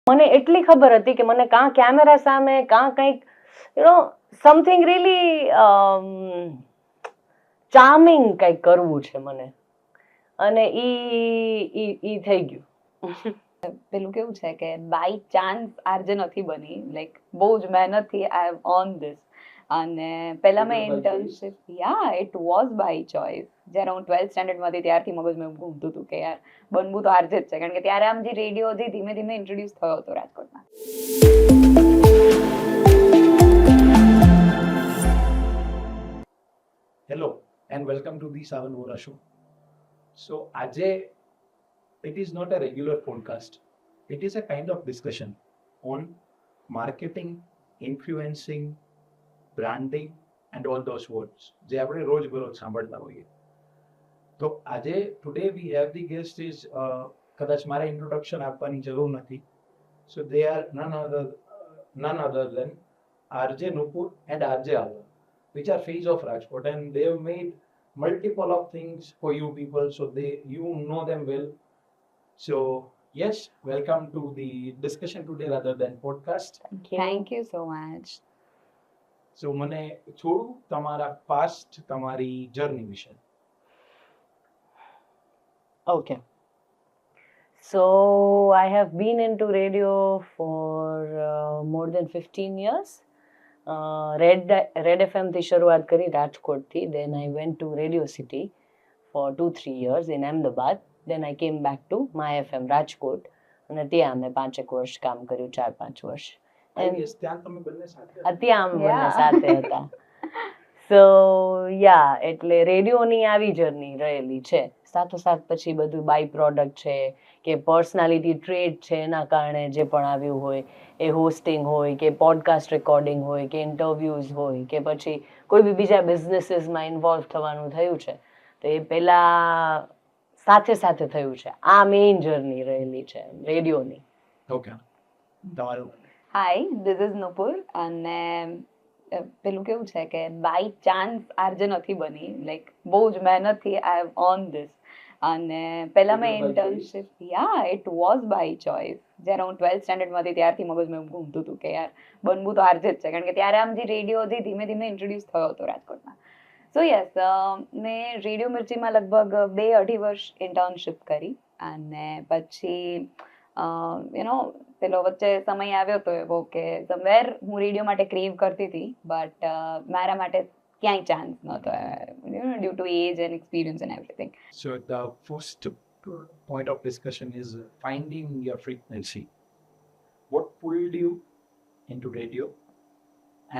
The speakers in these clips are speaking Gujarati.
મને એટલી ખબર હતી કે મને કાં કેમેરા સામે કાં કંઈક સમથિંગ રિયલી ચાર્મિંગ કંઈક કરવું છે મને, અને ઈ થઈ ગયું. પેલું કેવું છે કે બાય ચાન્સ આરજે નથી બની, લાઈક બહુ જ મહેનતથી આઈ હેવ ઓન ધીસ. અને પહેલા મેં internship, it was by choice. જ્યારે હું 12th સ્ટેન્ડર્ડમાં હતી ત્યારથી મગજમાં એવું ઘૂમતું હતું કે યાર બનવું તો આરજે જ છે, કારણ કે ત્યારે આમ જે રેડિયો જે ધીમે ધીમે ઇન્ટ્રોડ્યુસ થયો હતો રાજકોટમાં. Hello and welcome to the Savan Vora Show. So, Ajay, it is not a regular podcast. It is a kind of discussion on marketing, influencing, branding and all those words. જે આપણે રોજબરોજ સાંભળતા હોઈએ. તો આજે today we have the guest is કદાચ મારે introduction આપવાની જરૂર નથી. So they are none other than RJ Nupur and RJ Alva, which are face of Rajkot, and they have made multiple of things for you people, so you know them well. So yes, welcome to the discussion today rather than podcast. Thank you so much. So મને થોડું તમારા past, તમારી journey વિશે. Okay. So I have been into radio for more than 15 years. Red FM થી શરૂઆત કરી રાજકોટથી. Then I went to Radio City for 2-3 years in Ahmedabad. Then I came back to My FM Rajkot, અને ત્યાં અમે 5 વર્ષ કામ કર્યું, 4-5 વર્ષ. ત્યાં તમે બંને સાથે ત્યાં અમે બંને સાથે હતા. સો એટલે રેડિયોની આવી જર્ની રહેલી છે. સાથોસાથ પછી બધું બાય પ્રોડક્ટ છે કે પર્સનાલિટી ટ્રેડ છે, એના કારણે જે પણ આવ્યું હોય એ હોસ્ટિંગ હોય કે પોડકાસ્ટ રેકોર્ડિંગ હોય કે ઇન્ટરવ્યૂઝ હોય કે પછી કોઈ બી બીજા બિઝનેસીસમાં ઇન્વોલ્વ થવાનું થયું છે, તો એ પહેલા સાથે સાથે થયું છે. આ મેઇન જર્ની રહેલી છે રેડિયોની. ઓકે, તમારું? હાય, ધીસ ઇઝ નુપુર. અને પેલું કેવું છે કે બાય ચાન્સ આરજે નથી બની, લાઈક બહુ જ મહેનતથી આઈ હેવ ઓન ધીસ. અને પહેલા મેં internship, it was by choice. જ્યારે હું 12th સ્ટેન્ડર્ડમાં હતી ત્યારથી મગજમાં એવું ઘૂમતું હતું કે યાર બનવું તો આરજે જ છે, કારણ કે ત્યારે આમ જે રેડિયો જે ધીમે ધીમે ઇન્ટ્રોડ્યુસ થયો હતો રાજકોટમાં. સો યસ, મેં રેડિયો મિર્ચીમાં લગભગ 2-2.5 વર્ષ ઇન્ટર્નશિપ કરી, અને પછી પેલો વચ્ચે સમય આવ્યો હતો એવો કે સમવેર હું રેડિયો માટે ક્રેવ કરતી હતી, બટ મારા માટે ક્યાંય ચાન્સ નહોતો, due to age and experience and everything. So the first point of discussion is finding your frequency. What pulled you into radio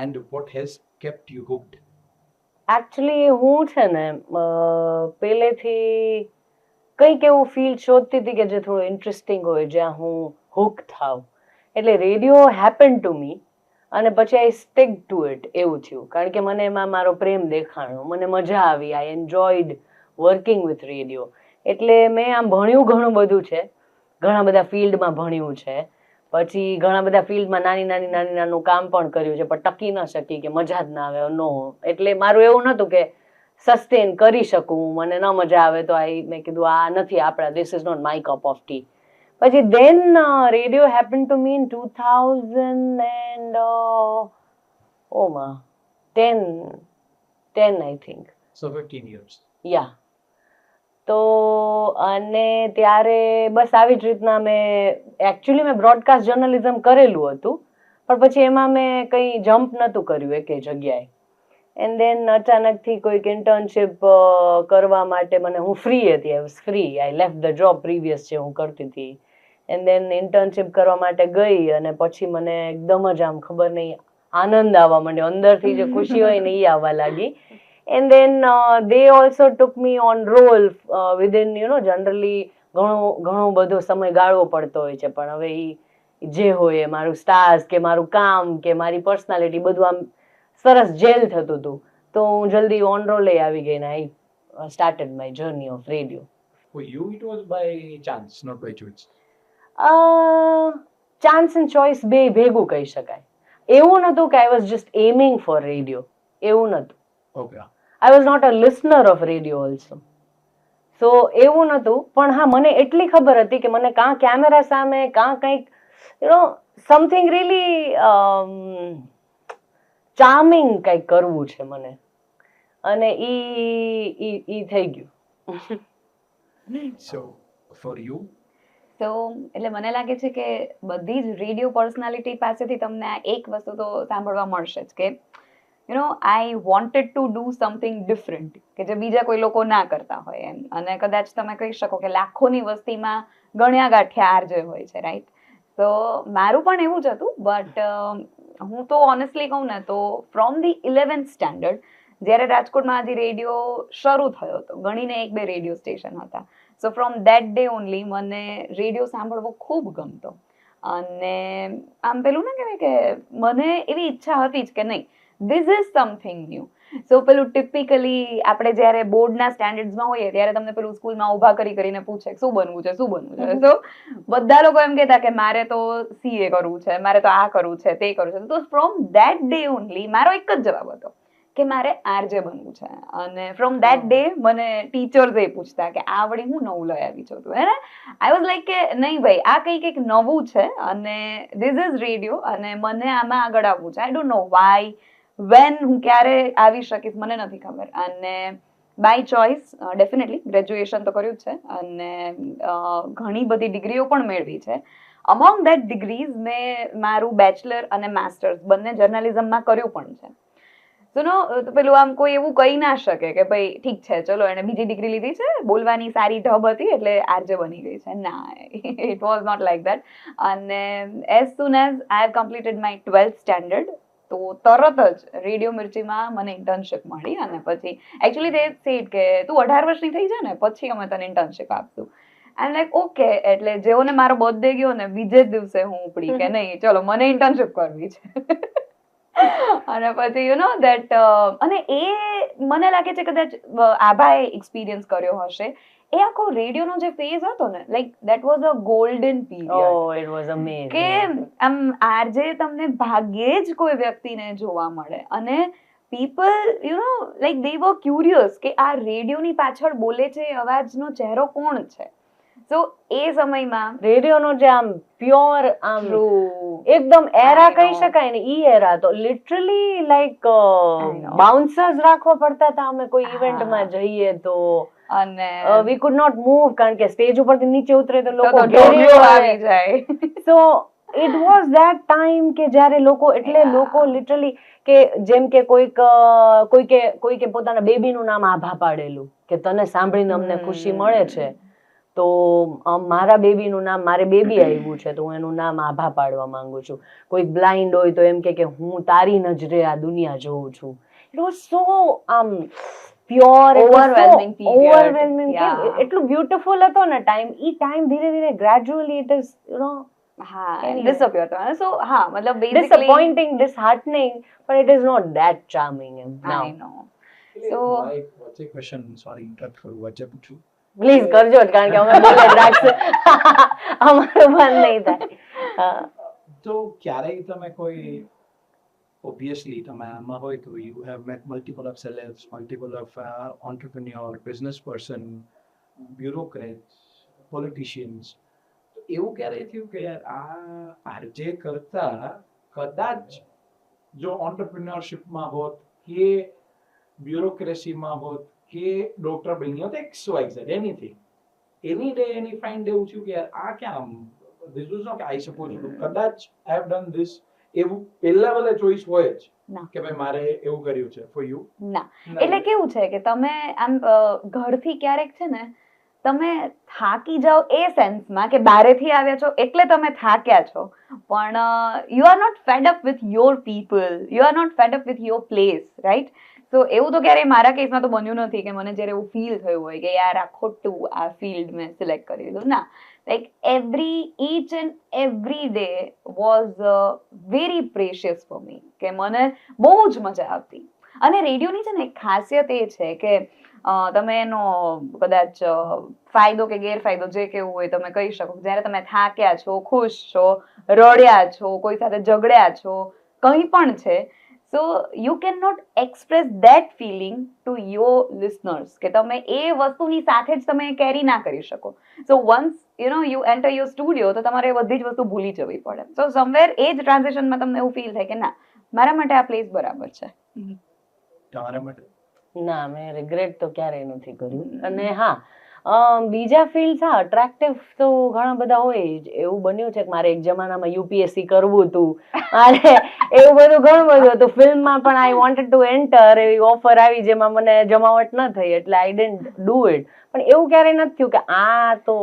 and what has kept you hooked? Actually હું છે ને પહેલેથી કંઈક એવું ફિલ્ડ શોધતી હતી કે જે થોડું ઇન્ટરેસ્ટિંગ હોય, જ્યાં હું હુક થાવ. એટલે રેડિયો હેપન ટુ મી, અને પછી આઈ સ્ટિક ટુ ઇટ એવું થયું, કારણ કે મને એમાં મારો પ્રેમ દેખાણો, મને મજા આવી, આઈ એન્જોયડ વર્કિંગ વિથ રેડિયો. એટલે મેં આમ ભણ્યું ઘણું બધું છે, ઘણા બધા ફિલ્ડમાં ભણ્યું છે, પછી ઘણા બધા ફિલ્ડમાં નાનું કામ પણ કર્યું છે, પણ ટકી ન શકી કે મજા જ ના આવે, નો. એટલે મારું એવું નહોતું કે સસ્ટેન કરી શકું, મને ન મજા આવે તો મેં કીધું આ નથી આપણા, this is not my cup of tea. પછી then radio happen to me in 2010 I think. So 15 years. Yeah. તો અને ત્યારે બસ આવી જ રીતના મેં બ્રોડકાસ્ટ જર્નલિઝમ કરેલું હતું, પણ પછી એમાં મેં કંઈ જમ્પ નહોતું કર્યું એકે જગ્યાએ. એન્ડ દેન અચાનકથી કોઈક ઇન્ટર્નશિપ કરવા માટે હું ફ્રી હતી, I left the job previous જે હું કરતી હતી. એન્ડ દેન ઇન્ટર્નશિપ કરવા માટે ગઈ, અને પછી મને એકદમ જ આમ ખબર નહીં આનંદ આવવા માંડ્યો, અંદરથી જે ખુશી હોય ને એ આવવા લાગી. And then they also took me on role within, generally ઘણો બધો સમય ગાળવો પડતો હોય છે, પણ હવે એ જે હોય મારું સ્ટાર્સ કે મારું કામ કે મારી પર્સનાલિટી બધું આમ સરસ જેલ થતું હતું, તો હું જલ્દી ઓન રોલ આવી ગઈ ને I started my journey of radio. For you it was by chance, not by choice. Chance and choice બે ભેગું કહી શકાય. એવું નહોતું કે I was just aiming for radio, એવું નહોતું. Okay. I was not a listener of radio also. સો એવું નહોતું, પણ હા મને એટલી ખબર હતી કે મને કાં કેમેરા સામે કાં કંઈક સમથિંગ રીલી ચાર્મિંગ કંઈક કરવું છે મને, અને ઈ થઈ ગયું. So for you, તો એટલે મને લાગે છે કે બધી જ રેડિયો પર્સનાલિટી પાસેથી તમને આ એક વસ્તુ તો સાંભળવા મળશે જ કે I wanted to do something different, કે જે બીજા કોઈ લોકો ના કરતા હોય એમ. અને કદાચ તમે કહી શકો કે લાખોની વસ્તીમાં ગણ્યા ગાંઠ્યા આરજે હોય છે, રાઈટ? તો મારું પણ એવું જ હતું, બટ હું તો ઓનેસ્ટલી કહું ને તો ફ્રોમ ધી 11th સ્ટેન્ડર્ડ જ્યારે રાજકોટમાં હજી રેડિયો શરૂ થયો હતો, ગણીને 1-2 રેડિયો સ્ટેશન હતા. સો ફ્રોમ ધેટ ડે ઓનલી મને રેડિયો સાંભળવો ખૂબ ગમતો. અને આમ પેલું ના કહેવાય કે મને એવી ઈચ્છા હતી જ કે નહીં, ધીસ ઇઝ સમથિંગ ન્યૂ. સો પેલું ટિપિકલી આપણે જ્યારે બોર્ડના સ્ટેન્ડર્ડ્સમાં હોઈએ ત્યારે તમને પેલું સ્કૂલમાં ઊભા કરીને પૂછે શું બનવું છે, શું બનવું છે. તો બધા લોકો એમ કહેતા કે મારે તો CA કરવું છે, મારે તો આ કરવું છે, તે કરવું છે. તો ફ્રોમ ધેટ ડે ઓનલી મારો એક જ જવાબ હતો કે મારે RJ બનવું છે. અને ફ્રોમ ધેટ ડે મને ટીચર્સ એ પૂછતા કે આ વળી હું નવું લઈ આવી છું તું, હે ને? આઈ વોઝ લાઈક કે નહીં ભાઈ, આ કંઈક નવું છે અને ધીસ ઇઝ રેડિયો અને મને આમાં આગળ આવવું છે. I don't know why, when, હું ક્યારે આવી શકીશ મને નથી ખબર. અને બાય ચોઇસ ડેફિનેટલી ગ્રેજ્યુએશન તો કર્યું જ છે અને ઘણી બધી ડિગ્રીઓ પણ મેળવી છે. અમોંગ ધેટ ડિગ્રીઝ મેં મારું બેચલર અને માસ્ટર્સ બંને જર્નલિઝમમાં કર્યું પણ છે. તો પેલું આમ કોઈ એવું કહી ના શકે કે ભાઈ ઠીક છે ચલો એને બીજી ડિગ્રી લીધી છે, બોલવાની સારી ઢબ હતી એટલે RJ બની ગઈ છે. ના, it was not like that. અને as soon as I have completed my 12th standard તો તરત જ રેડિયો મિર્ચીમાં મને ઇન્ટર્નશિપ મળી. અને પછી એકચ્યુઅલી તે સેડ કે તું 18 વર્ષની થઈ જાય ને પછી અમે તને ઇન્ટર્નશિપ આપશું. એન્ડ લાઈક ઓકે, એટલે જેવો ને મારો બર્થડે ગયો ને બીજે જ દિવસે હું ઉપડી કે નહીં ચલો મને ઇન્ટર્નશિપ કરવી છે. અને પછી ધેટ અને એ મને લાગે છે કદાચ આભાએ એક્સપિરિયન્સ કર્યો હશે. એ આખો રેડિયોનો જે ફેઝ હતો ને, like that was a golden period. It was amazing કે આમ RJ તમને ભાગ્યે જ કોઈ વ્યક્તિને જોવા મળે અને people like they were curious કે આ રેડિયોની પાછળ બોલે છે એ અવાજનો ચહેરો કોણ છે. સો એ સમયમાં રેડિયોનો જે આમ પ્યોર આમ એકદમ એરા કહી શકાય ને, ઈ એરા તો લિટરલી લાઈક બાઉન્સર્સ રાખવા પડતા હતા અમે કોઈ ઇવેન્ટમાં જઈએ તો. અને વી કુડ નોટ મૂવ કારણ કે સ્ટેજ ઉપરથી નીચે ઉતરે તો લોકો ઢોલિયો આવી જાય. So it was that time કે જ્યારે લોકો લિટરલી કે જેમ કે કોઈકે પોતાના બેબીનું નામ આભા પાડેલું કે તને સાંભળીને અમને ખુશી મળે છે, તો મારા બેબીનું નામ, મારે બેબી આવ્યું છે તો હું એનું નામ આભા પાડવા માંગુ છું. કોઈક બ્લાઇન્ડ હોય તો એમ કે હું તારી નજરે આ દુનિયા જોઉં છું. ઇટ વોઝ સો આમ પ્યોર, ઓવરવેલમિંગ, એટલું બ્યુટીફુલ હતો ને ટાઈમ. ઈ ટાઈમ ધીરે ધીરે ગ્રેજ્યુઅલી ઇટ ઇઝ ડિસઅપિયર થયો. સો હા, મતલબ basically disappointing, disheartening, but it is not that charming now. I know. so So- what's a question? Sorry, interrupt કરું, વચ્ચે પૂછું. પ્લીઝ કરજો જ કારણ કે અમે બોલે જ રાખશું, અમારું બંધ નહીં થાય. તો ક્યારેય તમે કોઈ obviously તમે આમાં હોય તો you have met multiple of celebs, multiple of entrepreneur, business person, bureaucrats, politicians. એવું ક્યારે થયું કે યાર આ RJ કરતા કદાચ જો entrepreneurshipમાં હોત કે બ્યુરોક્રેસીમાં હોત કે ડોક્ટર બની હોત, XYZ anything, any day any find એવું થયું કે યાર આ ક્યાં this was not I suppose કદાચ I have done this, એવું પહેલા ભલે ચોઈસ હોય જ ના. કે ભાઈ મારે એવું કર્યું છે for you? ના, એટલે કેવું છે કે તમે આમ ઘરથી ક્યારેક છે ને તમે થાકી જાઓ એ સેન્સમાં કે બારેથી આવ્યા છો એટલે તમે થાક્યા છો, પણ you are not fed up with your people, you are not fed up with your place, right? તો એવું તો ક્યારેય મારા કેસમાં તો બન્યું નથી કે મને જ્યારે એવું ફીલ થયું હોય કે યાર આ ખોટું આ ફિલ્ડ મેં સિલેક્ટ કરી લીધું. ના, like each and every day was very precious for me, કે મને બહુ જ મજા આવતી. અને રેડિયોની છે ને એક ખાસિયત એ છે કે તમે એનો કદાચ ફાયદો કે ગેરફાયદો જે કેવું હોય તમે કહી શકો. જ્યારે તમે થાક્યા છો, ખુશ છો, રડ્યા છો, કોઈ સાથે ઝઘડ્યા છો, કંઈ પણ છે, so you can not express that feeling to your listeners કે તમે એ વસ્તુની સાથે જ તમે કેરી ના કરી શકો. સો once you enter your studio તો તમારે એ બધી જ વસ્તુ ભૂલી જવી પડે. સો સમવેર એ જ ટ્રાન્ઝેક્શનમાં તમને એવું ફીલ થાય કે ના, મારા માટે આ પ્લેસ બરાબર છે. તમારા માટે ના, મેં રિગ્રેટ તો ક્યારેય નથી કર્યું. અને હા, બીજા ફિલ્ડ હા અટ્રેક્ટિવ તો ઘણા બધા હોય જ. એવું બન્યું છે કે મારે એક જમાનામાં યુપીએસસી કરવું હતું અને એવું બધું ઘણું બધું હતું. ફિલ્મમાં પણ આઈ વોન્ટેડ ટુ એન્ટર, એવી ઓફર આવી જેમાં મને જમાવટ ન થઈ એટલે આઈ ડિડન્ટ ડુ ઇટ. પણ એવું ક્યારેય નથી થયું કે આ તો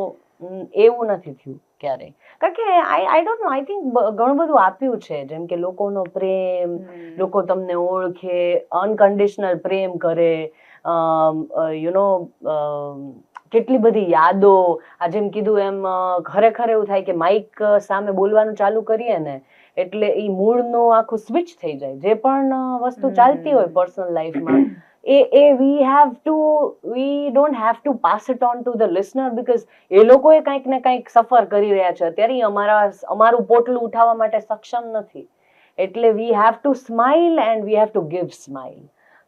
એવું નથી થયું ક્યારેય. કારણ કે આઈ ડોન્ટ નો, આઈ થિંક ઘણું બધું આપ્યું છે. જેમ કે લોકોનો પ્રેમ, લોકો તમને ઓળખે, અનકન્ડિશનલ પ્રેમ કરે, કેટલી બધી યાદો. આ જેમ કીધું એમ ખરેખર એવું થાય કે માઇક સામે બોલવાનું ચાલુ કરીએ ને એટલે એ મૂળનું આખું સ્વિચ થઈ જાય. જે પણ વસ્તુ ચાલતી હોય પર્સનલ લાઈફમાં we don't have to pass it on to the listener, because એ લોકોએ કંઈક ને કંઈક સફર કરી રહ્યા છે અત્યારે, અમારું પોટલું ઉઠાવવા માટે સક્ષમ નથી. એટલે we have to smile and we have to give smile.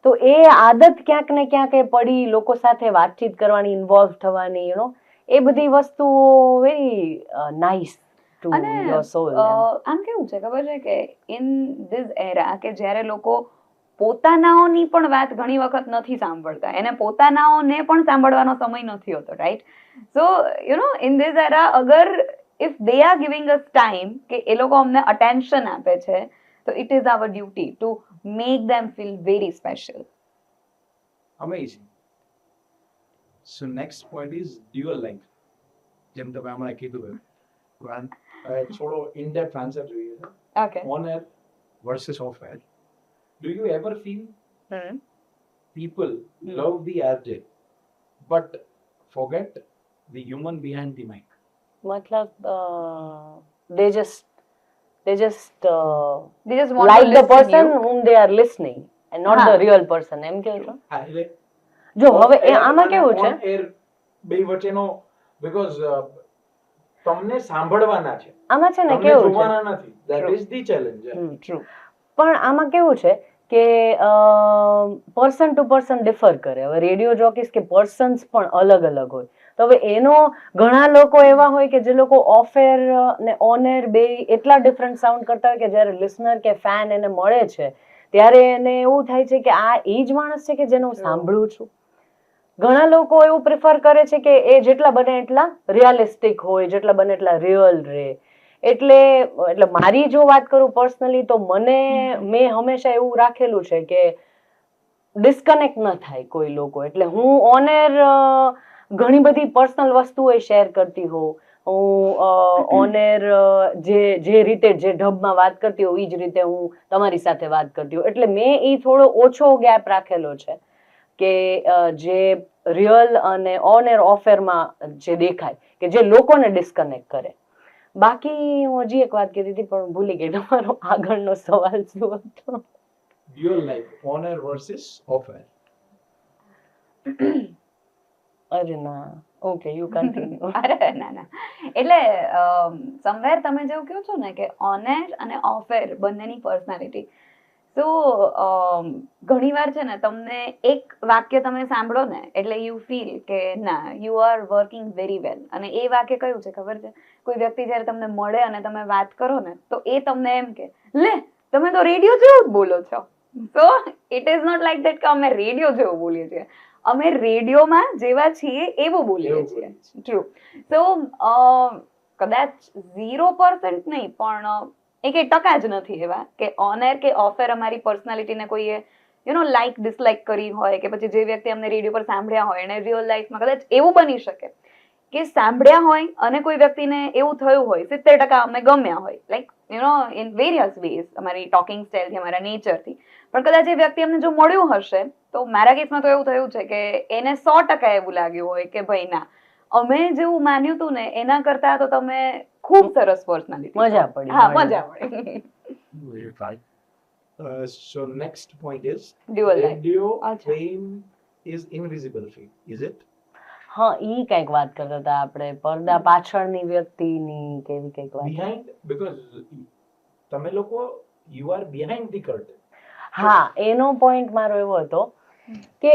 તો એ આદત ક્યાંક ને ક્યાંક એ પડી, લોકો સાથે વાતચીત કરવાની, ઇન્વોલ્વ થવાની, એ બધી વસ્તુઓ વેરી નાઇસ ટુ યોર સોલ. આમ કેવું છે ખબર છે કે ઇન ધીસ એરા કે જ્યારે લોકો પોતાનાઓની પણ વાત ઘણી વખત નથી સાંભળતા, એને પોતાનાઓને પણ સાંભળવાનો સમય નથી હોતો, રાઈટ? સો ઇન ધીસ એરા અગર if they are giving us time કે એ લોકો અમને અટેન્શન આપે છે, તો it is our duty to make them feel very special. Amazing. So next point is dual life. જેમ તમે હમણાં કીધું થોડો in depth answer જોઈએ છે. Okay. On air versus off air. Do you ever feel people love the RJ but forget the human behind the mic? મતલબ they just They just want like to the listen person you. whom they are listening and not હા. the real person. એમ કેવું છો? એટલે જો હવે off air આમાં અને કેવું છે, on air બે વચ્ચેનો because તમને સાંભળવાના છે, આમાં છે ને તમને કેવું છે, જોવાના નથી. That True. is the challenge. True. પણ આમાં કેવું છે કે પર્સન ટુ પર્સન ડિફર કરે. હવે રેડિયો જોકીસ કે પર્સન્સ પણ અલગ અલગ હોય. તો હવે એનો ઘણા લોકો એવા હોય કે જે લોકો ઓફ એર ને ઓન એર બે એટલા ડિફરન્ટ સાઉન્ડ કરતા હોય કે જ્યારે લિસનર કે ફેન એને મળે છે ત્યારે એને એવું થાય છે કે આ એ જ માણસ છે કે જેને હું સાંભળું છું. ઘણા લોકો એવું પ્રિફર કરે છે કે એ જેટલા બને એટલા રિયાલિસ્ટિક હોય, જેટલા બને એટલા રિયલ રહે. એટલે મારી જો વાત કરું પર્સનલી તો મેં હંમેશા એવું રાખેલું છે કે ડિસ્કનેક્ટ ન થાય કોઈ લોકો. એટલે હું ઓન એર ઘણી બધી પર્સનલ વસ્તુઓ શેર કરતી હોઉં. હું ઓન એર જે રીતે જે ઢબમાં વાત કરતી હોઉં એ જ રીતે હું તમારી સાથે વાત કરતી હોઉં. એટલે મેં એ થોડો ઓછો ગેપ રાખેલો છે કે જે રિયલ અને ઓન એર ઓફ એરમાં જે દેખાય કે જે લોકોને ડિસ્કનેક્ટ કરે. બાકી હું હજી એક વાત કીધી હતી પણ ભૂલી ગઈ. તમારો આગળનો સવાલ શું હતો? Dual life, on air versus off air. અરે ના, ઓકે યુ કન્ટિન્યુ. અરે ના. એટલે સમવેર તમે જેવું કહો છો ને કે ઓન એર અને ઓફ એર બંનેની પર્સનાલિટી. તો ઘણીવાર છે ને તમને એક વાક્ય તમે સાંભળો ને એટલે યુ ફીલ કે ના you are working very well. અને એ વાક્ય કયું છે ખબર છે? કોઈ વ્યક્તિ જ્યારે તમને મળે અને તમે વાત કરો ને તો એ તમને એમ કે લે તમે તો રેડિયો જેવું જ બોલો છો. So it is not like that કે અમે રેડિયો જેવું બોલીએ છીએ, અમે રેડિયોમાં જેવા છીએ એવું બોલીએ છીએ. ટ્રુ. સો કદાચ 0% નહીં પણ 1% જ નથી એવા કે ઓન એર કે ઓફ એર અમારી પર્સનાલિટીને કોઈએ લાઈક ડિસલાઈક કરી હોય કે પછી જે વ્યક્તિ અમને રેડિયો પર સાંભળ્યા હોય અને રિયલ લાઈફમાં કદાચ એવું બની શકે કે સાંભળ્યા હોય અને કોઈ વ્યક્તિને એવું થયું હોય 70% અમે ગમ્યા હોય, લાઈક ઇન વેરિયસ વેઝ, અમારી ટોકિંગ સ્ટાઇલથી, અમારા નેચરથી. પણ કદાચ એ વ્યક્તિ અમને જો મળ્યું હશે તો મારા કેસમાં તો એવું થયું છે કે એને 100% એવું લાગ્યું હોય કે ભાઈ ના અમે જેવું માન્યું હતું ને એના કરતા તો તમે ખૂબ સરસ પર્સનાલિટી. મજા પડી. હા, મજા પડી. So next point is Dual life. radio અચ્છા. fame is invisible fame. Is it? હા, ઈ કઈક વાત કરતા હતા આપણે, પડદા પાછળની વ્યક્તિની કેવી કઈક વાત. Behind, because તમે લોકો you are behind the curtain. હા, એનો પોઈન્ટ મારો એવો હતો કે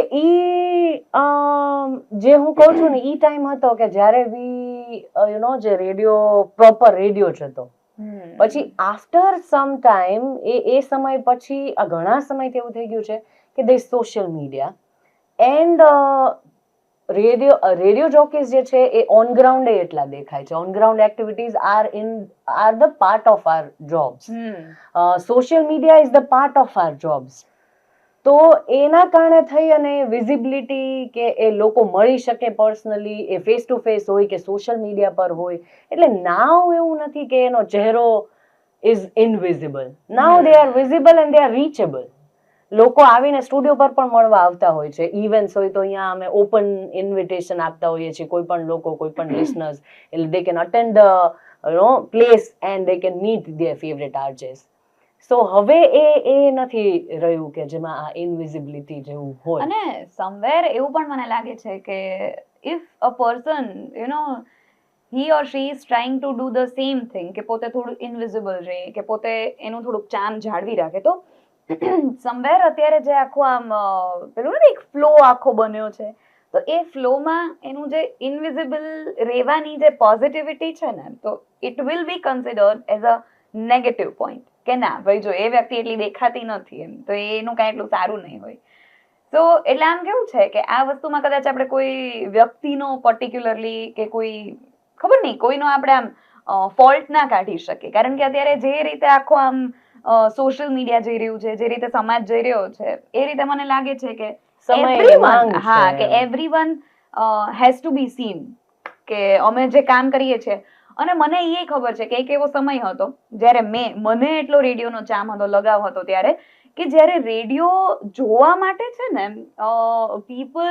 જે હું કહું છું ને, ટાઈમ હતો કે જ્યારે જે રેડિયો પ્રોપર રેડિયો જ હતો. પછી આફ્ટર સમ ટાઈમ એ સમય પછી ઘણા સમયથી એવું થઈ ગયું છે કે they social media and radio jockeys જે છે એ ઓન ગ્રાઉન્ડ એટલા દેખાય છે. On ground activities are the part of our jobs. Social media is the part of our jobs. તો એના કારણે થઈ અને વિઝિબિલિટી કે એ લોકો મળી શકે personally, A face to face હોય કે સોશિયલ મીડિયા પર હોય, એટલે નાવ એવું નથી કે એનો ચહેરો is invisible. Now they are visible and they are reachable. લોકો આવીને સ્ટુડિયો પર પણ મળવા આવતા હોય છે. ઇવેન્ટ્સ હોય તો અહીંયા અમે ઓપન ઇન્વિટેશન આપતા હોઈએ છીએ કોઈ પણ લોકો, કોઈ પણ લિસનર્સ, એટલે they can attend the place and they can meet their favourite artist. So હવે એ નથી રહ્યું કે જેમાં આ ઇનવિઝિબિલિટી જેવું હોય. અને સમવેર એવું પણ મને લાગે છે કે if a person he or she is trying to do the same thing, કે પોતે થોડું ઇનવિઝિબલ રહે, કે પોતે એનું થોડુંક ચાર્મ જાળવી રાખે, તો સમવેર અત્યારે જે આખો આમ પેલું ને એક ફ્લો આખો બન્યો છે, તો એ ફ્લોમાં એનું જે ઇનવિઝિબલ રહેવાની જે પોઝિટિવિટી છે ને, તો it will be considered as a negative point કે ના ભાઈ જો એ વ્યક્તિ એટલી દેખાતી નથી એમ, તો એનું કાંઈ એટલું સારું નહીં હોય. તો એટલે આમ કેવું છે કે આ વસ્તુમાં કદાચ આપણે કોઈ વ્યક્તિનો પર્ટિક્યુલરલી કે કોઈ ખબર નહીં કોઈનો આપણે આમ ફોલ્ટ ના કાઢી શકીએ, કારણ કે અત્યારે જે રીતે આખો આમ સોશિયલ મીડિયા જઈ રહ્યું છે, જે રીતે સમાજ જઈ રહ્યો છે, એ રીતે મને લાગે છે કે everyone has to be seen, કે અમે જે કામ કરીએ છીએ. અને મને એ ખબર છે કે એક એવો સમય હતો જ્યારે મને એટલો રેડિયોનો ચામ હતો, લગાવ હતો ત્યારે, કે જ્યારે રેડિયો જોવા માટે છે ને people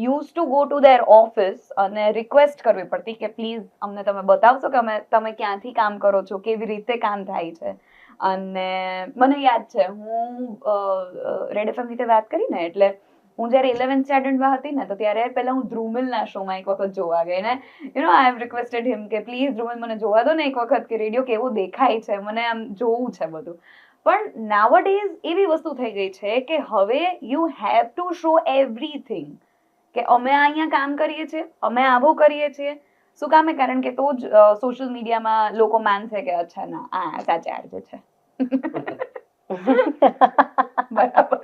use to go to there office અને રિક્વેસ્ટ કરવી પડતી કે પ્લીઝ અમને તમે બતાવશો કે તમે ક્યાંથી કામ કરો છો, કેવી રીતે કામ થાય છે. અને મને યાદ છે હું રેડ એફએમ રીતે વાત કરી ને, એટલે હું જ્યારે 11th સ્ટાન્ડર્ડમાં હતી ને, તો ત્યારે પહેલા હું ધ્રુમિલના શોમાં એક વખત જોવા ગઈ ને, આઈ હેવ રિક્વેસ્ટેડ હિમ કે પ્લીઝ ધ્રુમિલ મને જોવા દો ને એક વખત કે રેડિયો કેવો દેખાય છે, મને આમ જોવું છે બધું. પણ નાવડેઝ એવી વસ્તુ થઈ ગઈ છે કે હવે you have to show everything, કે અમે અહીંયા કામ કરીએ છીએ, અમે આવું કરીએ છીએ. શું કામ? કારણ કે તો જ સોશિયલ મીડિયામાં લોકો માનશે કે અચ્છા ના આ સાચા આરજે છે. બરાબર.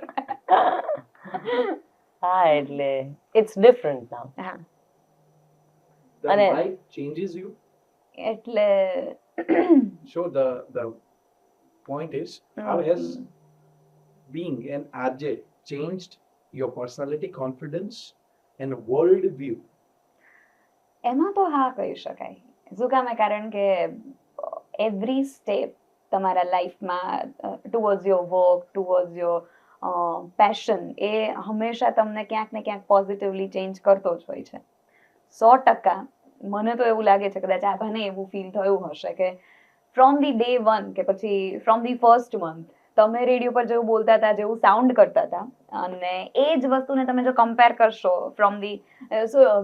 હા, એટલે ઇટ્સ ડિફરન્ટ નાઉ. હા, The અને mic changes you. એટલે So the point is, how has being an RJ changed your personality, confidence, and world view? એમાં તો હા કહી શકાય. શું કામ? કારણ કે એવરી સ્ટેપ તમારા લાઈફમાં towards your work, towards your passion, એ હંમેશા તમને ક્યાંક ને ક્યાંક પોઝિટિવલી ચેન્જ કરતો જ હોય છે. 100%. મને તો એવું લાગે છે, કદાચ આભાને એવું ફીલ થયું હશે કે ફ્રોમ ધી ડે વન કે પછી ફ્રોમ ધી ફર્સ્ટ મંથ તમે રેડિયો પર જેવું બોલતા હતા, જેવું સાઉન્ડ કરતા હતા, અને એ જ વસ્તુને તમે જો કમ્પેર કરશો from the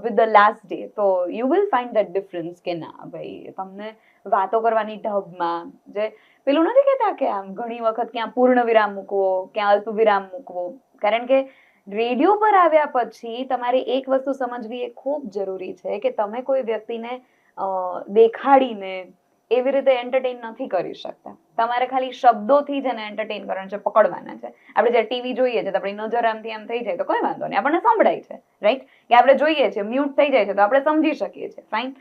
with the last day, તો you will find that difference કે ના ભાઈ તમને વાતો કરવાની ઢબમાં જે પેલું નથી કહેતા કે આમ ઘણી વખત ક્યાં પૂર્ણ વિરામ મૂકવો, ક્યાં અલ્પ વિરામ મૂકવો, કારણ કે રેડિયો પર આવ્યા પછી તમારે એક વસ્તુ સમજવી એ ખૂબ જરૂરી છે કે તમે કોઈ વ્યક્તિને દેખાડીને એવી રીતે એન્ટરટેઇન નથી કરી શકતા. તમારે ખાલી શબ્દોથી જ એને એન્ટરટેઇન કરવાનું છે, પકડવાના છે. આપણે જ્યારે ટીવી જોઈએ છે તો આપણી નજર આમથી આમ થઈ જાય તો કોઈ વાંધો નહીં, આપણને સંભળાય છે, રાઈટ? કે આપણે જોઈએ છીએ મ્યુટ થઈ જાય છે તો આપણે સમજી શકીએ છીએ, ફાઇન.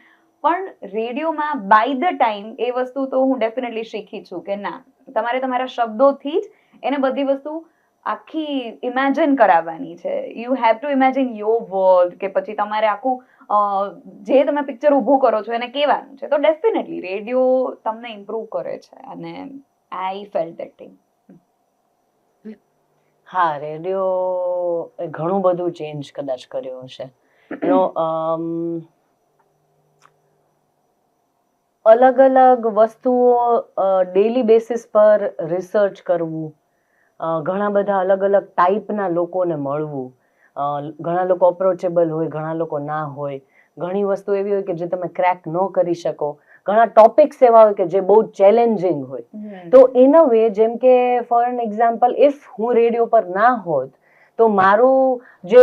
પણ રેડિયોમાં બાય ધ ટાઈમ એ વસ્તુ તો હું ડેફિનેટલી શીખી છું કે ના, તમારે તમારા શબ્દોથી જ એને બધી વસ્તુ આખી ઇમેજિન કરાવવાની છે. You have to imagine your world, કે પછી તમારે આખું જે તમે પિક્ચર ઊભું કરો છો એને કહેવાનું છે. તો ડેફિનેટલી રેડિયો તમને ઇમ્પ્રૂવ કરે છે, અને આઈ ફેલ્ટ ધેટ થિંગ. હા, રેડિયો ઘણું બધું ચેન્જ કદાચ કર્યો હશે. અલગ અલગ વસ્તુઓ ડેલી બેસિસ પર રિસર્ચ કરવું, ઘણા બધા અલગ અલગ ટાઈપના લોકોને મળવું, ઘણા લોકો અપ્રોચેબલ હોય, ઘણા લોકો ના હોય, ઘણી વસ્તુ એવી હોય કે જે તમે ક્રેક ન કરી શકો, ઘણા ટોપિક્સ એવા હોય કે જે બહુ ચેલેન્જિંગ હોય. તો ઇન અ વે, જેમ કે ફોર એન એક્ઝામ્પલ, ઇફ હું રેડિયો પર ના હોત તો મારું જે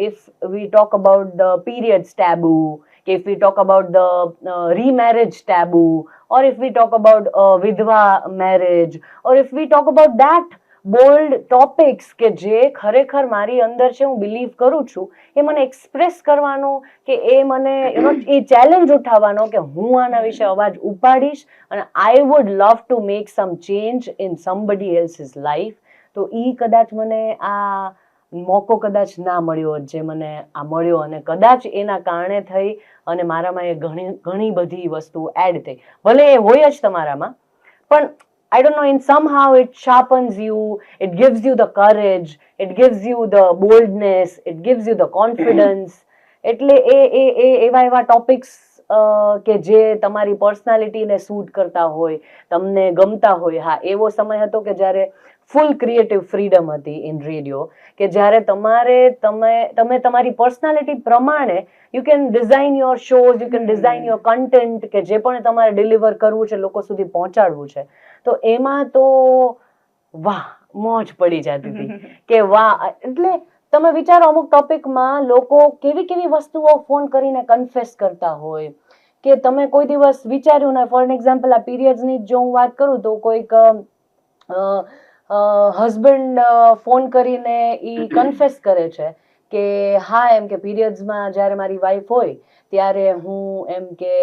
if we talk about the periods taboo, કે if we talk about the remarriage taboo, or if we talk about vidwa marriage, or if we talk about that bold topics કે જે ખરેખર મારી અંદર છે, હું બિલીવ કરું છું, એ મને એક્સપ્રેસ કરવાનો કે એ મને એ ચેલેન્જ ઉઠાવવાનો કે હું આના વિશે અવાજ ઉપાડીશ અને I would love to make some change in somebody else's life. તો એ કદાચ મને આ મોકો કદાચ ના મળ્યો જે મને આ મળ્યો, અને કદાચ એના કારણે થઈ અને મારામાં એ ઘણી બધી વસ્તુ એડ થઈ. ભલે એ હોય જ તમારામાં, પણ I don't know, in somehow it sharpens you, it gives you the courage, it gives you the boldness, it gives you the confidence. એટલે એવા ટોપિક્સ કે જે તમારી પર્સનાલિટીને સૂટ કરતા હોય, તમને ગમતા હોય. હા, એવો સમય હતો કે જ્યારે ફૂલ ક્રિએટિવ ફ્રીડમ હતી ઇન રેડિયો, કે જ્યારે તમે તમારી પર્સનાલિટી પ્રમાણે you can design your shows, you can design your content, કે જે પણ તમારે ડિલિવર કરવું છે, લોકો સુધી પહોંચાડવું છે. તો એમાં તો વાહ, મોજ પડી જતી હતી કે વાહ. એટલે તમે વિચારો, અમુક ટોપિકમાં લોકો કેવી કેવી વસ્તુઓ ફોન કરીને કન્ફેસ કરતા હોય કે તમે કોઈ દિવસ વિચાર્યું ને. ફોર એન એક્ઝામ્પલ, આ પીરિયડ્સની જો હું વાત કરું તો કોઈક હસબન્ડ ફોન કરીને ઈ કન્ફેસ કરે છે કે હા, એમ કે પીરિયડ્સમાં જ્યારે મારી વાઈફ હોય ત્યારે હું એમ કે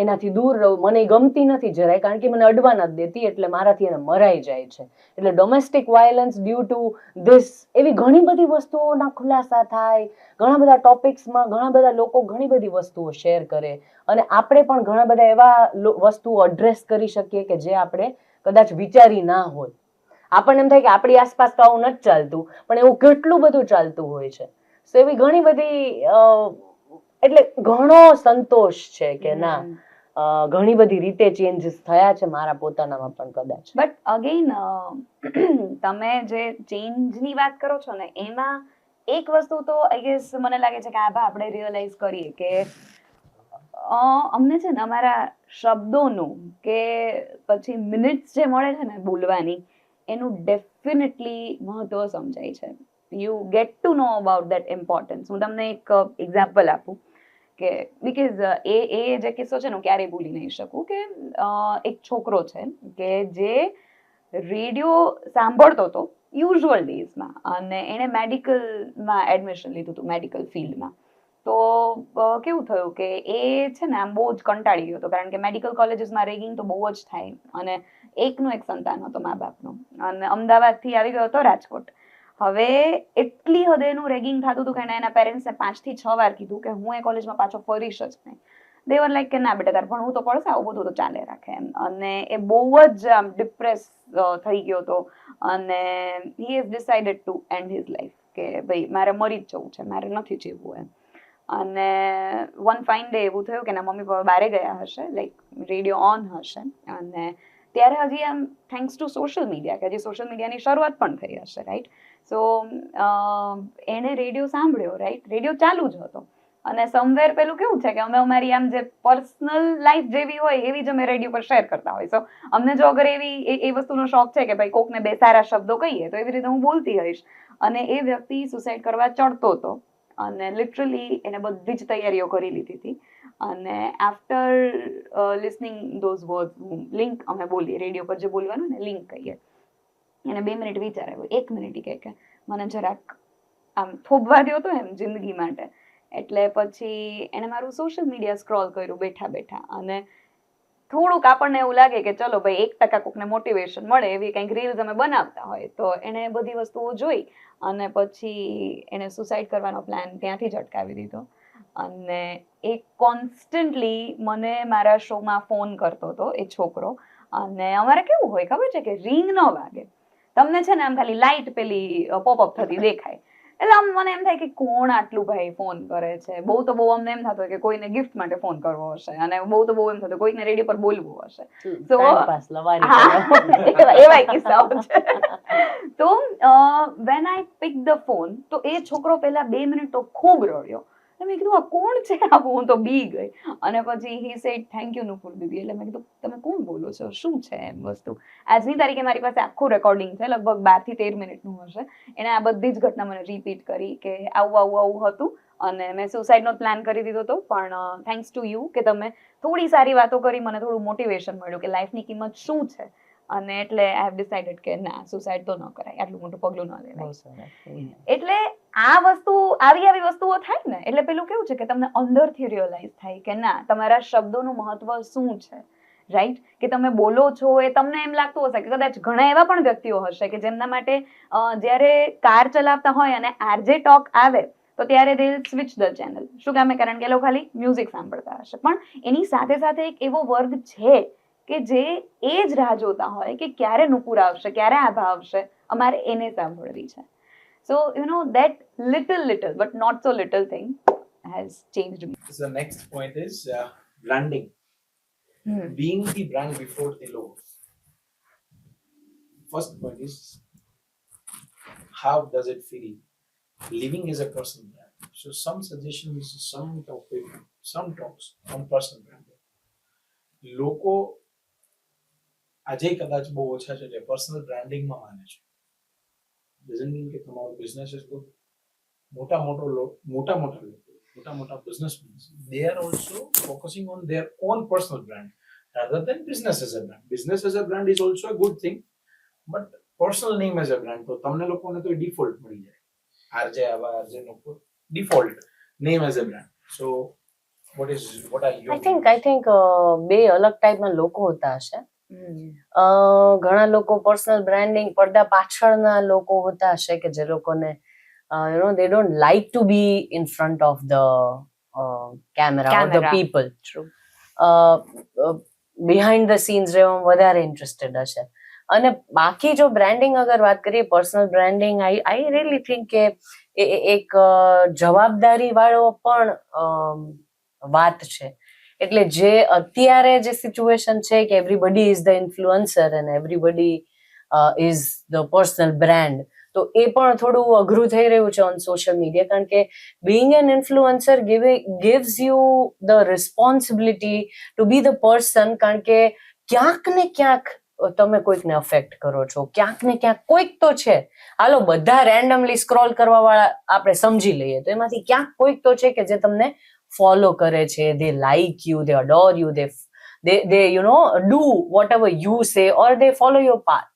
એનાથી દૂર રહું, મને ગમતી નથી જરાય, કારણ કે મને અડવા નથી દેતી, એટલે મારાથી એને મરાઈ જાય છે. એટલે domestic violence due to this, એવી ઘણી બધી વસ્તુઓના ખુલાસા થાય. ઘણા બધા ટોપિક્સમાં ઘણા બધા લોકો ઘણી બધી વસ્તુઓ શેર કરે, અને આપણે પણ ઘણા બધા એવા વસ્તુઓ એડ્રેસ કરી શકીએ કે જે આપણે કદાચ વિચારી ના હોય. આપણને એમ થાય કે આપણી આસપાસ તો આવું નથી ચાલતું, પણ એવું કેટલું બધું ચાલતું હોય છે. સો એવી ઘણી બધી એટલે ઘણો સંતોષ છે કે ના, ઘણી બધી રીતે ચેન્જીસ થયા છે મારા પોતાનામાં પણ કદાચ. બટ અગેન તમે જે ચેન્જની વાત કરો છો ને, એમાં એક વસ્તુ તો આઈ ગેસ મને લાગે છે કે આપણે રિયલાઇઝ કરીએ કે અમને છે ને અમારા શબ્દોનું કે પછી મિનિટ્સ જે મળે છે ને બોલવાની, એનું ડેફિનેટલી મહત્વ સમજાય છે. You get to know about that importance. હું તમને એક એક્ઝામ્પલ આપું કે બીકોઝ એ જે કિસ્સો છે ને હું ક્યારેય ભૂલી નહીં શકું કે એક છોકરો છે કે જે રેડિયો સાંભળતો હતો યુઝ્યુઅલ ડેઝમાં, અને એણે મેડિકલમાં એડમિશન લીધું હતું, મેડિકલ ફિલ્ડમાં. તો કેવું થયું કે એ છે ને આમ બહુ જ કંટાળી ગયો હતો, કારણ કે મેડિકલ કોલેજીસમાં રેગિંગ તો બહુ જ થાય, અને એકનું એક સંતાન હતો મા બાપનું, અને અમદાવાદથી આવી ગયો હતો રાજકોટ. હવે એટલી હદે એનું રેગિંગ થતું હતું કે એના પેરેન્ટ્સને 5 થી 6 વાર કીધું કે હું એ કોલેજમાં પાછો ફરીશ જ નહીં. દે વર લાઈક કે ના બેટા, તારે ભણવું તો પડશે, આવું બધું તો ચાલે રાખે એમ. અને એ બહુ જ આમ ડિપ્રેસ થઈ ગયો હતો, અને he has decided to and his life, કે ભાઈ મારે મરી જ જવું છે, મારે નથી જીવવું એમ. અને વન ફાઇન ડે એવું થયું કે એના મમ્મી પપ્પા બહારે ગયા હશે, લાઈક રેડિયો ઓન હશે, અને ત્યારે હજી આમ થેન્ક્સ ટુ સોશિયલ મીડિયા, કે હજી સોશિયલ મીડિયાની શરૂઆત પણ થઈ હશે, રાઈટ. સો એણે રેડિયો સાંભળ્યો, રાઈટ, રેડિયો ચાલુ જ હતો, અને સમવેર પેલું કેવું છે કે અમે અમારી આમ જે પર્સનલ લાઈફ જેવી હોય એવી જ અમે રેડિયો પર શેર કરતા હોય. સો અમને જો અગર એવી એ વસ્તુનો શોખ છે કે ભાઈ કોકને બે સારા શબ્દો કહીએ તો એવી રીતે હું બોલતી હોઈશ. અને એ વ્યક્તિ સુસાઇડ કરવા ચડતો હતો, અને લિટરલી એને બધી જ તૈયારીઓ કરી લીધી હતી. અને after listening those words, link અમે બોલીએ રેડિયો પર જે બોલવાનું ને લિંક કહીએ, એને 2 મિનિટ વિચાર આવ્યો, 1 મિનિટ કે મને જરાક આમ થોભવા દ્યો તો એમ જિંદગી માટે. એટલે પછી એને મારું સોશિયલ મીડિયા સ્ક્રોલ કર્યું બેઠા બેઠા, અને થોડુંક આપણને એવું લાગે કે ચલો ભાઈ 1% કોકને મોટિવેશન મળે એવી કંઈક રીલ્સ અમે બનાવતા હોય, તો એને બધી વસ્તુઓ જોઈ અને પછી એને સુસાઇડ કરવાનો પ્લાન ત્યાંથી જ અટકાવી દીધો. અને એ કોન્સ્ટન્ટલી મને મારા શોમાં ફોન કરતો હતો એ છોકરો. અને અમારે કેવું હોય ખબર છે કે રિંગ ન વાગે, તમને છે ને આમ ખાલી લાઇટ પેલી પોપઅપ થતી દેખાય, એટલે આમ મને એમ થાય કે કોણ આટલું ભાઈ ફોન કરે છે. બહુ તો બહુ અમને એમ થતું હોય કે કોઈને ગિફ્ટ માટે ફોન કરવો હશે, અને બહુ તો બહુ એમ થતું કોઈને રેડિયો પર બોલવું હશે. તો એવા કિસ્સાઓ છે. તો when I pick the phone, તો એ છોકરો પહેલા 2 મિનિટ તો ખૂબ રડ્યો. મેં કીધું આ કોણ છે આ? હું તો બી ગઈ. અને પછી he said thank you Nupur દીદી. એટલે મેં કીધું તમે કોણ બોલો છો, શું છે એમ વસ્તુ. આજની તારીખે મારી પાસે આખું રેકોર્ડિંગ છે, લગભગ 12 થી 13 મિનિટનું હશે. એને આ બધી જ ઘટના મને રિપીટ કરી કે આવું હતું અને મેં સુસાઇડનો પ્લાન કરી દીધો હતો, પણ થેન્ક્સ ટુ યુ કે તમે થોડી સારી વાતો કરી, મને થોડું મોટિવેશન મળ્યું કે લાઈફની કિંમત શું છે. અને એટલે આઈ હેવ ડિસાઇડેડ કે ના, સુસાઇડ તો ન કરાય, આટલું મોટું પગલું ન લેવાય. એટલે આ આવી વસ્તુઓ થાય ને એટલે પેલું કેવું છે કે તમને અંદરથી રિયલાઇઝ થાય કે ના, તમારા શબ્દોનું મહત્વ શું છે, રાઈટ? કે તમે બોલો છો એ તમને એમ લાગતું હશે કે કદાચ ઘણા એવા પણ વ્યક્તિઓ હશે કે જેમના માટે જ્યારે કાર ચલાવતા હોય અને આરજે ટોક આવે તો ત્યારે દે સ્વિચ ધ ચેનલ. શું કામે? કારણ કે એ લોકો ખાલી મ્યુઝિક સાંભળતા હશે. પણ એની સાથે સાથે એક એવો વર્ગ છે કે જે એ જ રાહ જોતા હોય કે ક્યારે નુપુર આવશે, ક્યારે આભા આવશે, અમારે એને સાંભળવી છે. So, that little, but not so little thing has changed me. So the next point is branding. Being the brand before the logo. First point is, how does it feel living as a personal brand? So some suggestions, some topic, some talks on personal branding. લોકો આજે કદાચ બહુ ઓછા છે જે પર્સનલ બ્રાન્ડિંગમાં માને છે. ડઝન્ટ મીન કે તમારો બિઝનેસ ઇઝ ગુડ. મોટા businessmen, they are also focusing on their own personal brand rather than business as a brand. Business as a brand is also a good thing, but personal name as a brand, તો તમને લોકોને તો default મળી જાય. RJ Ava, RJ Nupur, default name as a brand. So what are your I think બે અલગ ટાઈપના લોકો હોતા હશે. ઘણા લોકો પર્સનલ બ્રાન્ડિંગ પડદા પાછળના લોકો હોતા હશે કે જે લોકોને they don't like to be in front of the camera or the people. True. Behind the scenes રહેવામાં વધારે ઇન્ટરેસ્ટેડ હશે. અને બાકી જો બ્રાન્ડિંગ અગર વાત કરીએ, personal branding, I really think કે એક જવાબદારી વાળો પણ વાત છે. એટલે જે અત્યારે જે સિચ્યુએશન છે કે everybody is the influencer and everybody is the personal brand, તો એ પણ થોડું અઘરું થઈ રહ્યું છે ઓન સોશિયલ મીડિયા. કારણ કે being an influencer gives you the responsibility to be the person. કારણ કે ક્યાંક ને ક્યાંક તમે કોઈકને અફેક્ટ કરો છો, ક્યાંક ને ક્યાંક કોઈક તો છે. હાલો બધા રેન્ડમલી સ્ક્રોલ કરવા વાળા આપણે સમજી લઈએ તો એમાંથી ક્યાંક કોઈક તો છે કે જે તમને ફોલો કરે છે, they like you, they adore you, they do whatever you say or they follow your path.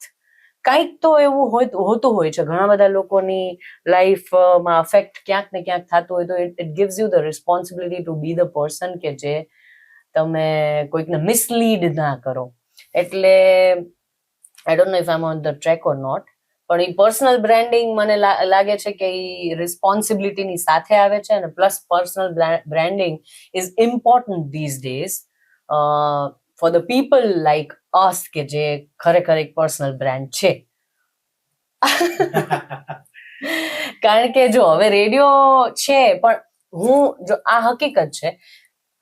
કંઈક તો એવું હોતું હોય છે. ઘણા બધા લોકોની લાઈફમાં અફેક્ટ ક્યાંક ને ક્યાંક થતું હોય તો it gives you the responsibility to be the person કે જે તમે કોઈકને મિસલીડ ના કરો. એટલે I don't know if I am on the track or not, પણ એ પર્સનલ બ્રાન્ડિંગ મને લાગે છે કે એ રિસ્પોન્સિબિલિટીની સાથે આવે છે. અને plus personal branding is important these days for the people like us કે જે ખરેખર એક પર્સનલ બ્રાન્ડ છે. કારણ કે જો હવે રેડિયો છે, પણ જો આ હકીકત છે,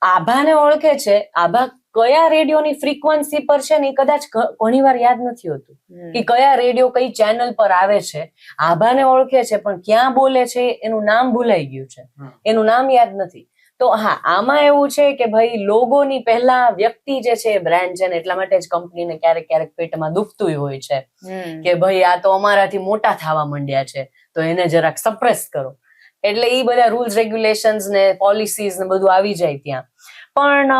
આભાને ઓળખે છે, આભા કયા રેડિયોની ફ્રીક્વન્સી પર છે ને એ કદાચ ઘણી વાર યાદ નથી હોતું કે કયા રેડિયો કઈ ચેનલ પર આવે છે. આભાને ઓળખે છે પણ ક્યાં બોલે છે એનું નામ ભૂલાઈ ગયું છે, એનું નામ યાદ નથી. તો હા, આમાં એવું છે કે ભાઈ લોગોની પહેલા વ્યક્તિ જે છે એ બ્રાન્ડ છે ને, એટલા માટે જ કંપનીને ક્યારેક ક્યારેક પેટમાં દુખતું હોય છે કે ભાઈ આ તો અમારાથી મોટા થવા માંડ્યા છે તો એને જરાક સપ્રેસ કરો. એટલે એ બધા રૂલ્સ રેગ્યુલેશન્સ ને પોલિસીઝ ને બધું આવી જાય ત્યાં. પણ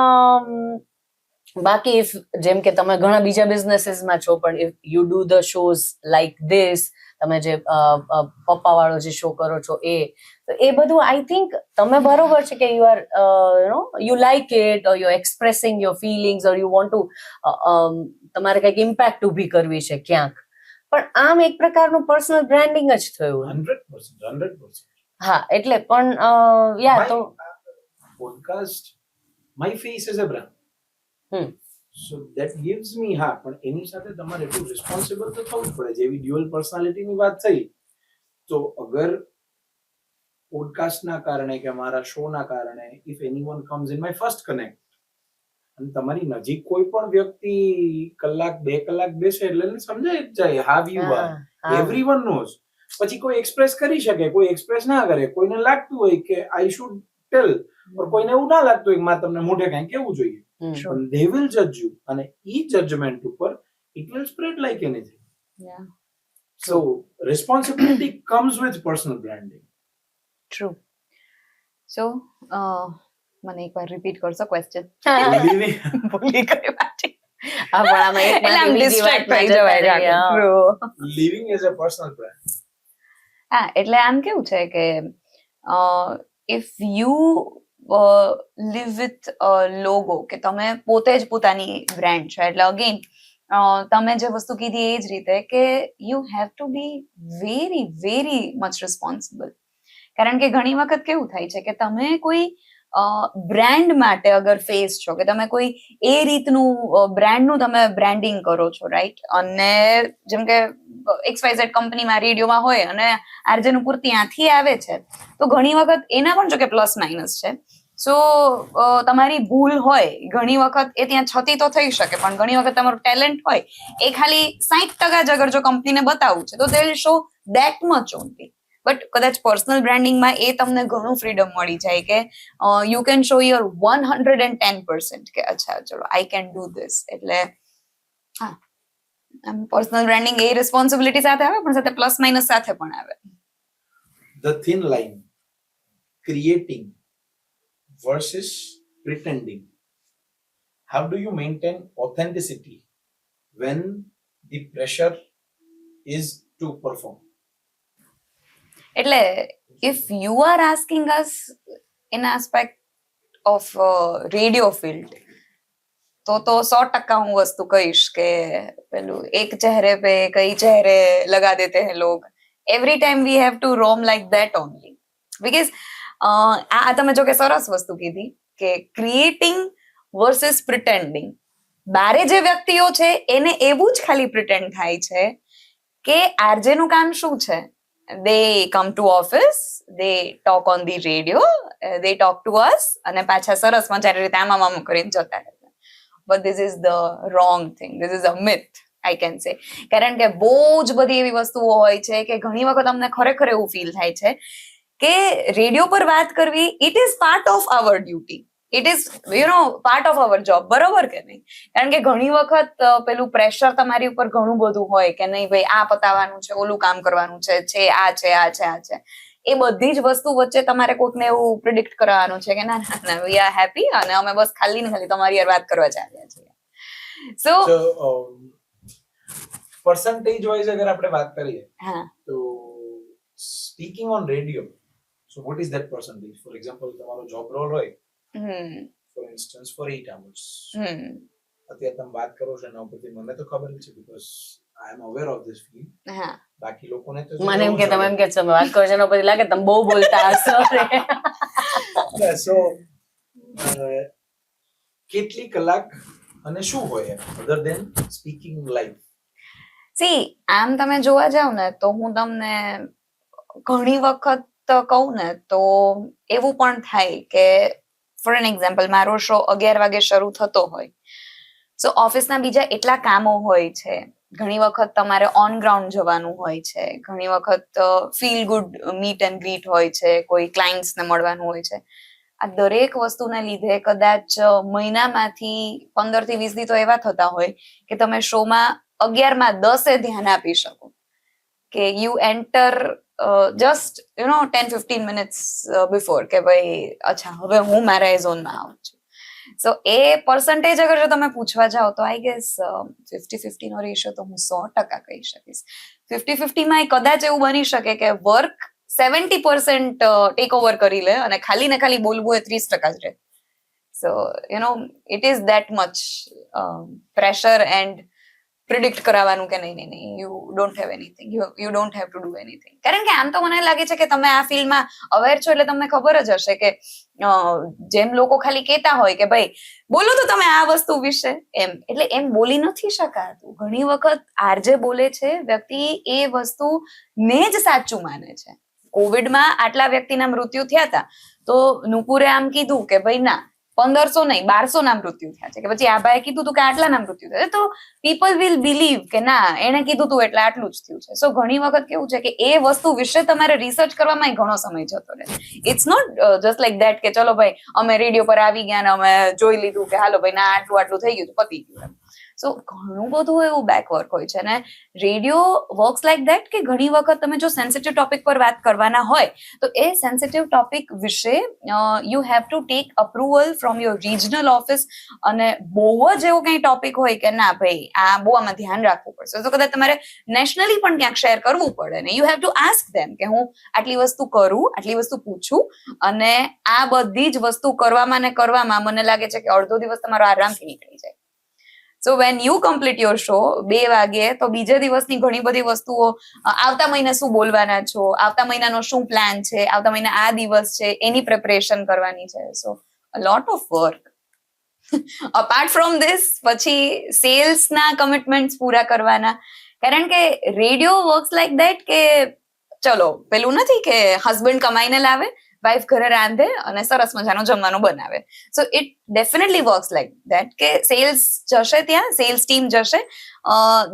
બાકી જેમ કે તમે ઘણા બીજા બિઝનેસીસમાં છો, પણ if you do the shows like this, તમે જે પપ્પા વાળો જે શો કરો છો એ બધું આઈ થિંક તમે બરોબર છે કે you like it or you expressing your feelings or you want to તમારે કંઈક ઇમ્પેક્ટ ઊભી કરવી છે ક્યાંક, પણ આમ એક પ્રકારનું પર્સનલ બ્રાન્ડિંગ જ થયું. 100%. હા, એટલે પણ યા તો podcast my face is a brand, so that gives me. હા, પણ એની સાથે તમારે એટલું રિસ્પોન્સિબલ તો થવું પડે. જેવી ડ્યુઅલ પર્સનાલિટીની વાત થઈ, તો અગર પોડકાસ્ટના કારણે કે મારા શોના કારણે if anyone comes in my first connect, અને તમારી નજીક કોઈ પણ વ્યક્તિ કલાક 2 કલાક બેસે એટલે સમજાય જ જાય how you are, everyone knows. પછી કોઈ એક્સપ્રેસ કરી શકે, કોઈ એક્સપ્રેસ ના કરે, કોઈને લાગતું હોય કે આઈ શુડ ટેલ, પણ કોઈને એવું ના લાગતું હોય કે મારે તમને મોઢે કાંઈ કેવું જોઈએ, પણ they will judge you, અને ઈ જજમેન્ટ ઉપર it will spread like anything. Yeah. So responsibility comes with personal branding. True. So મને એકવાર રિપીટ કરશો ક્વેશ્ચન? Living ભૂલી ગઈ પાછી. હા, પણ આમાં એક એટલે આમ માંથી બીજી distract વાતમાં થઈ જવાય જતા છે. રહીએ. True. living as a personal brand. હા, એટલે આમ કેવું છે કે if you live with a logo, કે તમે પોતે જ પોતાની બ્રાન્ડ છો, એટલે અગેન તમે જે વસ્તુ કીધી એ જ રીતે કે you have to be very very much responsible. કારણ કે ઘણી વખત કેવું થાય છે કે તમે કોઈ બ્રાન્ડ માટે અગર ફેસ છો, કે તમે કોઈ એ રીતનું બ્રાન્ડનું તમે બ્રાન્ડિંગ કરો છો, રાઈટ? અને જેમ કે XYZ કંપનીમાં રેડિયોમાં હોય અને આરજે નુપુર ત્યાંથી આવે છે, તો ઘણી વખત એના પણ જો કે પ્લસ માઇનસ છે. સો તમારી ભૂલ હોય ઘણી વખત એ ત્યાં છતી તો થઈ શકે, પણ ઘણી વખત તમારું ટેલેન્ટ હોય એ ખાલી 60% જ અગર જો કંપનીને બતાવવું છે તો they will show that much only. But કદાચ પર્સનલ બ્રાન્ડિંગમાં એ તમને ઘણું ફ્રીડમ મળી જાય કે યુ કેન શો યોર 110% કે અચ્છા ચલો આઈ કેન ડુ ધીસ. એટલે હા, પર્સનલ બ્રાન્ડિંગ એ રિસ્પોન્સિબિલિટી સાથે આવે પણ સાથે પ્લસ માઇનસ સાથે પણ આવે. The thin line, creating versus pretending. How do you maintain authenticity when the pressure is to perform? એટલે if you are asking us in aspect of radio field, તો 100% હું વસ્તુ કહીશ કે પેલું એક ચહેરે पे कई चेहरे लगा देते हैं लोग. Every time we have to roam like that only. Because આ તમે જો કે સરસ વસ્તુ કીધી કે ક્રિએટિંગ વર્સિસ પ્રિટેન્ડિંગ. બારે જે વ્યક્તિઓ છે એને એવું જ ખાલી પ્રિટેન્ડ થાય છે કે આરજે નું કામ શું છે. They come to office, they talk on the radio, they talk to us અને પાછા સરસ મજાની રીતે આમ કરીને જતા રહે. But this is the wrong thing. This is a myth, I can say. કારણ કે બહુ જ બધી એવી વસ્તુઓ હોય છે કે ઘણી વખત અમને ખરેખર એવું ફીલ થાય છે કે રેડિયો પર વાત કરવી it is part of our duty. It is part of our job. બરોબર કે નહીં? કારણ કે ઘણી વખત પેલું પ્રેશર તમારી ઉપર ઘણું બધું હોય કે નહીં ભાઈ આ પતાવવાનું છે, ઓલું કામ કરવાનું છે, આ છે. એ બધી જ વસ્તુ વચ્ચે તમારે કોઈકને એવું પ્રિડિક્ટ કરવાનું છે કે ના વી આર હેપી અને અમે બસ ખાલી ને ખાલી તમારી યાર વાત કરવા ચાલ્યા છીએ. સો percentage wise અગર આપણે વાત કરીએ હા, તો speaking on radio, so what is that percentage? For example, તમારો job role હોય for instance for 8 hours, અત્યારે તમે વાત કરો છો એના ઉપરથી મને તો ખબર છે because I am aware of this field. હા, બાકી લોકોને તો મને એમ કે તમે એમ કે છો વાત કરો છો એના પછી લાગે તમે બહુ બોલતા હશો. so કેટલી કલાક અને શું હોય other than speaking live? C આમ તમે જોવા જાવ ને તો હું તમને ઘણી વખત કહું ને તો એવું પણ થાય કે ફોર એન એક્ઝામ્પલ મારો શો 11 વાગે શરૂ થતો હોય, સો ઓફિસના બીજા એટલા કામો હોય છે. ઘણી વખત તમારે ઓન ગ્રાઉન્ડ જવાનું હોય છે, ઘણી વખત feel good meet and greet હોય છે, કોઈ ક્લાયન્ટ્સને મળવાનું હોય છે. આ દરેક વસ્તુને લીધે કદાચ મહિનામાંથી 15 થી 20 દી તો એવા થતા હોય કે તમે શોમાં 11 માં 10 ધ્યાન આપી શકો કે you enter just 10-15 minutes before કે ભાઈ અચ્છા હવે હું મારા એ ઝોનમાં આવું છું. સો એ પર્સન્ટેજ અગર જો તમે પૂછવા જાઓ તો આઈ ગેસ 50-50 નો રેશિયો તો હું 100% કહી શકીશ. 50-50 માં કદાચ એવું બની શકે કે વર્ક 70% ટેક ઓવર કરી લે અને ખાલી ને ખાલી બોલવું એ 30% જ રહે. સો it is that much pressure and predict કરાવવાનું કે નહીં you don't have anything, you don't have to do anything. કારણ કે આમ તો મને લાગે છે કે તમે આ ફિલ્ડમાં અવેર છો એટલે તમને ખબર જ હશે કે જેમ લોકો ખાલી કહેતા હોય કે ભાઈ બોલો તો તમે આ વસ્તુ વિશે એમ, એટલે એમ બોલી નથી શકાતું. ઘણી વખત આરજે બોલે છે વ્યક્તિ એ વસ્તુને જ સાચું માને છે. કોવિડમાં આટલા વ્યક્તિના મૃત્યુ થયા હતા તો નુપુરે આમ કીધું કે ભાઈ ના 1500 નહીં 1200 ના મૃત્યુ થયા છે, કે પછી આ ભાઈએ કીધું હતું કે આટલા ના મૃત્યુ થયા, તો પીપલ વિલ બિલીવ કે ના એને કીધું હતું એટલે આટલું જ થયું છે. સો ઘણી વખત કેવું છે કે એ વસ્તુ વિશે તમારે રિસર્ચ કરવામાં ઘણો સમય જતો રહે. It's not just like that કે ચલો ભાઈ અમે રેડિયો પર આવી ગયા ને અમે જોઈ લીધું કે હાલો ભાઈ ના આટલું થઈ ગયું પતી ગયું. સો ઘણું બધું એવું બેકવર્ક હોય છે. ને રેડિયો વર્ક્સ લાઈક દેટ કે ઘણી વખત તમે જો સેન્સિટિવ ટોપિક પર વાત કરવાના હોય તો એ સેન્સિટિવ ટોપિક વિશે you have to take approval from your regional office, અને બહુ જ એવો કઈ ટોપિક હોય કે ના ભાઈ આ બહુ આમાં ધ્યાન રાખવું પડશે તો કદાચ તમારે નેશનલી પણ ક્યાંક શેર કરવું પડે ને યુ હેવ ટુ આસ્ક ધેમ કે હું આટલી વસ્તુ કરું, આટલી વસ્તુ પૂછું, અને આ બધી જ વસ્તુ કરવામાં મને લાગે છે કે અડધો દિવસ તમારો આરામથી નીકળી જાય. So when you complete your show 2 વાગે તો બીજા દિવસની ઘણી બધી વસ્તુઓ, આવતા મહિના શું બોલવાના છો, આવતા મહિનાનો શું પ્લાન છે, આવતા મહિના આ દિવસ છે એની પ્રિપરેશન કરવાની છે. So a lot of work. Apart from this પછી સેલ્સના કમિટમેન્ટ્સ પૂરા કરવાના, કારણ કે રેડિયો વર્ક્સ લાઈક દેટ કે ચલો પેલું નથી કે હસબન્ડ કમાઈને લાવે, વાઇફ ઘરે રાંધે અને સરસ મજાનું જમવાનું બનાવે. So it definitely works like that કે સેલ્સ જશે ત્યાં, સેલ્સ ટીમ જશે,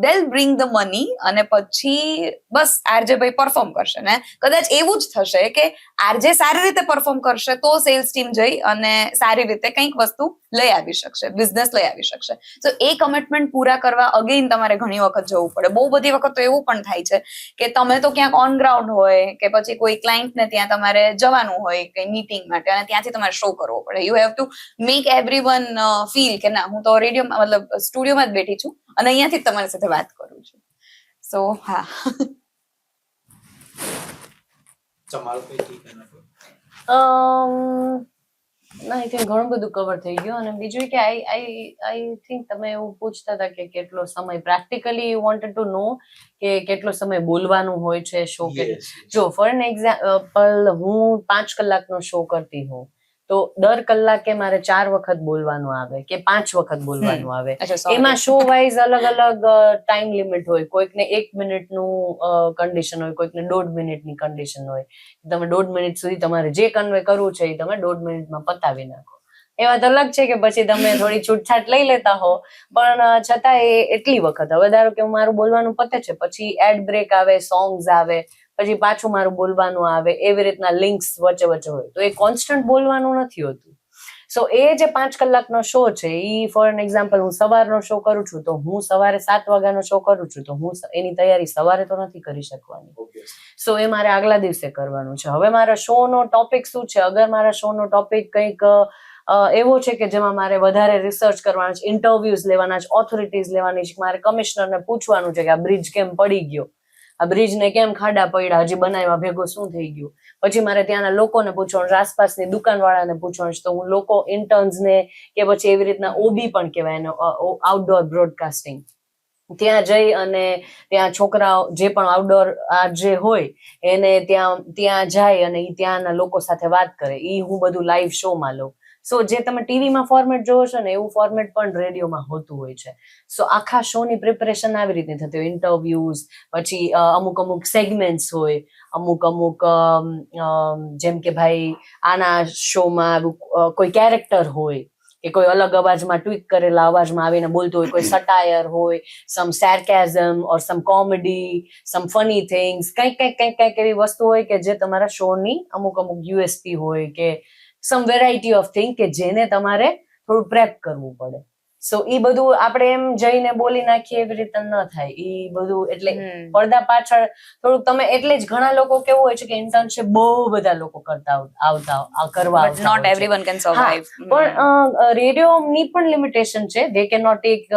they'll bring the money, અને પછી બસ આરજે ભાઈ પરફોર્મ કરશે. ને કદાચ એવું જ થશે કે આરજે સારી રીતે પરફોર્મ કરશે તો સેલ્સ ટીમ જઈ અને સારી રીતે કંઈક વસ્તુ લઈ આવી શકશે, બિઝનેસ લઈ આવી શકશે. તો એ કમિટમેન્ટ પૂરા કરવા અગેન તમારે ઘણી વખત જવું પડે. બહુ બધી વખત તો એવું પણ થાય છે કે તમે તો ક્યાંક ઓન ગ્રાઉન્ડ હોય કે પછી કોઈ ક્લાયન્ટને ત્યાં તમારે જવાનું હોય કે મીટિંગ માટે, અને ત્યાંથી તમારે શો કરવો પડે. You have to make everyone feel કે ના હું તો રેડિયોમાં મતલબ સ્ટુડિયોમાં જ બેઠી છું અને અહીંયાથી જ તમારી સાથે વાત કરું છું. સો હા. તમારું કઈ ઠીક નથી. ના આઈ થિંક ઘણું બધું કવર થઈ ગયું. અને બીજું કે આઈ થિંક તમે એવું પૂછતા હતા કે કેટલો સમય પ્રેક્ટિકલી યુ વોન્ટેડ ટુ નો કે કેટલો સમય બોલવાનું હોય છે શો કે Yes, yes. જો ફોર એન એક્ઝામ્પલ હું 5 કલાકનો શો કરતી હોઉં તો દર કલાકે મારે 4 વખત બોલવાનું આવે કે 5 વખત બોલવાનું આવે. અચ્છા, sorry. એમાં શો વાઇઝ અલગ અલગ ટાઈમ લિમિટ હોય. કોઈકને 1 મિનિટનું કન્ડિશન હોય, કોઈકને 1.5 મિનિટની કન્ડિશન હોય. તમે 1.5 મિનિટ સુધી તમારે જે કન્વે કરવું છે એ તમે 1.5 મિનિટમાં પતાવી નાખો. એ વાત અલગ છે કે પછી તમે થોડી છૂટછાટ લઈ લેતા હો, પણ છતાં એ એટલી વખત. હવે ધારો કે મારું બોલવાનું પતે છે, પછી એડ બ્રેક આવે, સોંગ્સ આવે, પછી પાછું મારું બોલવાનું આવે, એવી રીતના લિંક્સ વચ્ચે વચ્ચે હોય. તો એ કોન્સ્ટન્ટ બોલવાનું નથી હોતું. સો એ જે 5 કલાકનો શો છે એ ફોર એન એક્ઝામ્પલ હું સવારનો શો કરું છું તો હું સવારે 7 વાગ્યાનો શો કરું છું તો હું એની તૈયારી સવારે તો નથી કરી શકવાની. Obviously. સો એ મારે આગલા દિવસે કરવાનું છે. હવે મારા શો નો ટોપિક શું છે? અગર મારા શો નો ટોપિક કંઈક એવો છે કે જેમાં મારે વધારે રિસર્ચ કરવાનું છે, ઇન્ટરવ્યુઝ લેવાના છે, ઓથોરિટીઝ લેવાની છે, મારે કમિશનરને પૂછવાનું છે કે આ બ્રિજ કેમ પડી ગયો, આ બ્રિજને કેમ ખાડા પડ્યા, હજી બનાવવા ભેગો શું થઈ ગયું. પછી મારે ત્યાંના લોકોને પૂછવાનું છે, આસપાસની દુકાનવાળાને પૂછવાનું છે. તો હું લોકો ઇન્ટર્ન્સને કે પછી એવી રીતના ઓબી પણ કહેવાય એનો, આઉટડોર બ્રોડકાસ્ટિંગ, ત્યાં જઈ અને ત્યાં છોકરાઓ જે પણ આઉટડોર જે હોય એને ત્યાં જાય અને ત્યાંના લોકો સાથે વાત કરે. એ હું બધું લાઈવ શોમાં લઉં. સો જે તમે ટીવીમાં ફોર્મેટ જોવો છો ને એવું ફોર્મેટ પણ રેડિયોમાં હોતું હોય છે. સો આખા શોની પ્રિપરેશન આવી રીતે થતી હોય. ઇન્ટરવ્યુઝ, પછી અમુક સેગમેન્ટ્સ હોય, અમુક જેમ કે ભાઈ આના શોમાં કોઈ કેરેક્ટર હોય કે કોઈ અલગ અવાજમાં ટ્વીક કરેલા અવાજમાં આવીને બોલતું હોય, કોઈ સટાયર હોય, સમ sarcasm ઓર સમ કોમેડી, સમ ફની થિંગ્સ, કંઈક એવી વસ્તુ હોય કે જે તમારા શોની અમુક યુએસપી હોય કે સમ વેરાયટી ઓફ થિંગ કે જેને તમારે થોડું પ્રેપ કરવું પડે. સો એ બધું આપણે એમ જઈને બોલી નાખીએ એવી રીતે ન થાય. એ બધું એટલે પડદા પાછળ થોડુંક તમે, એટલે જ ઘણા લોકો કેવું હોય છે કે ઇન્ટર્નશિપ બહુ બધા લોકો કરવા But not everyone can survive. પણ રેડિયોની પણ લિમિટેશન છે. They can not take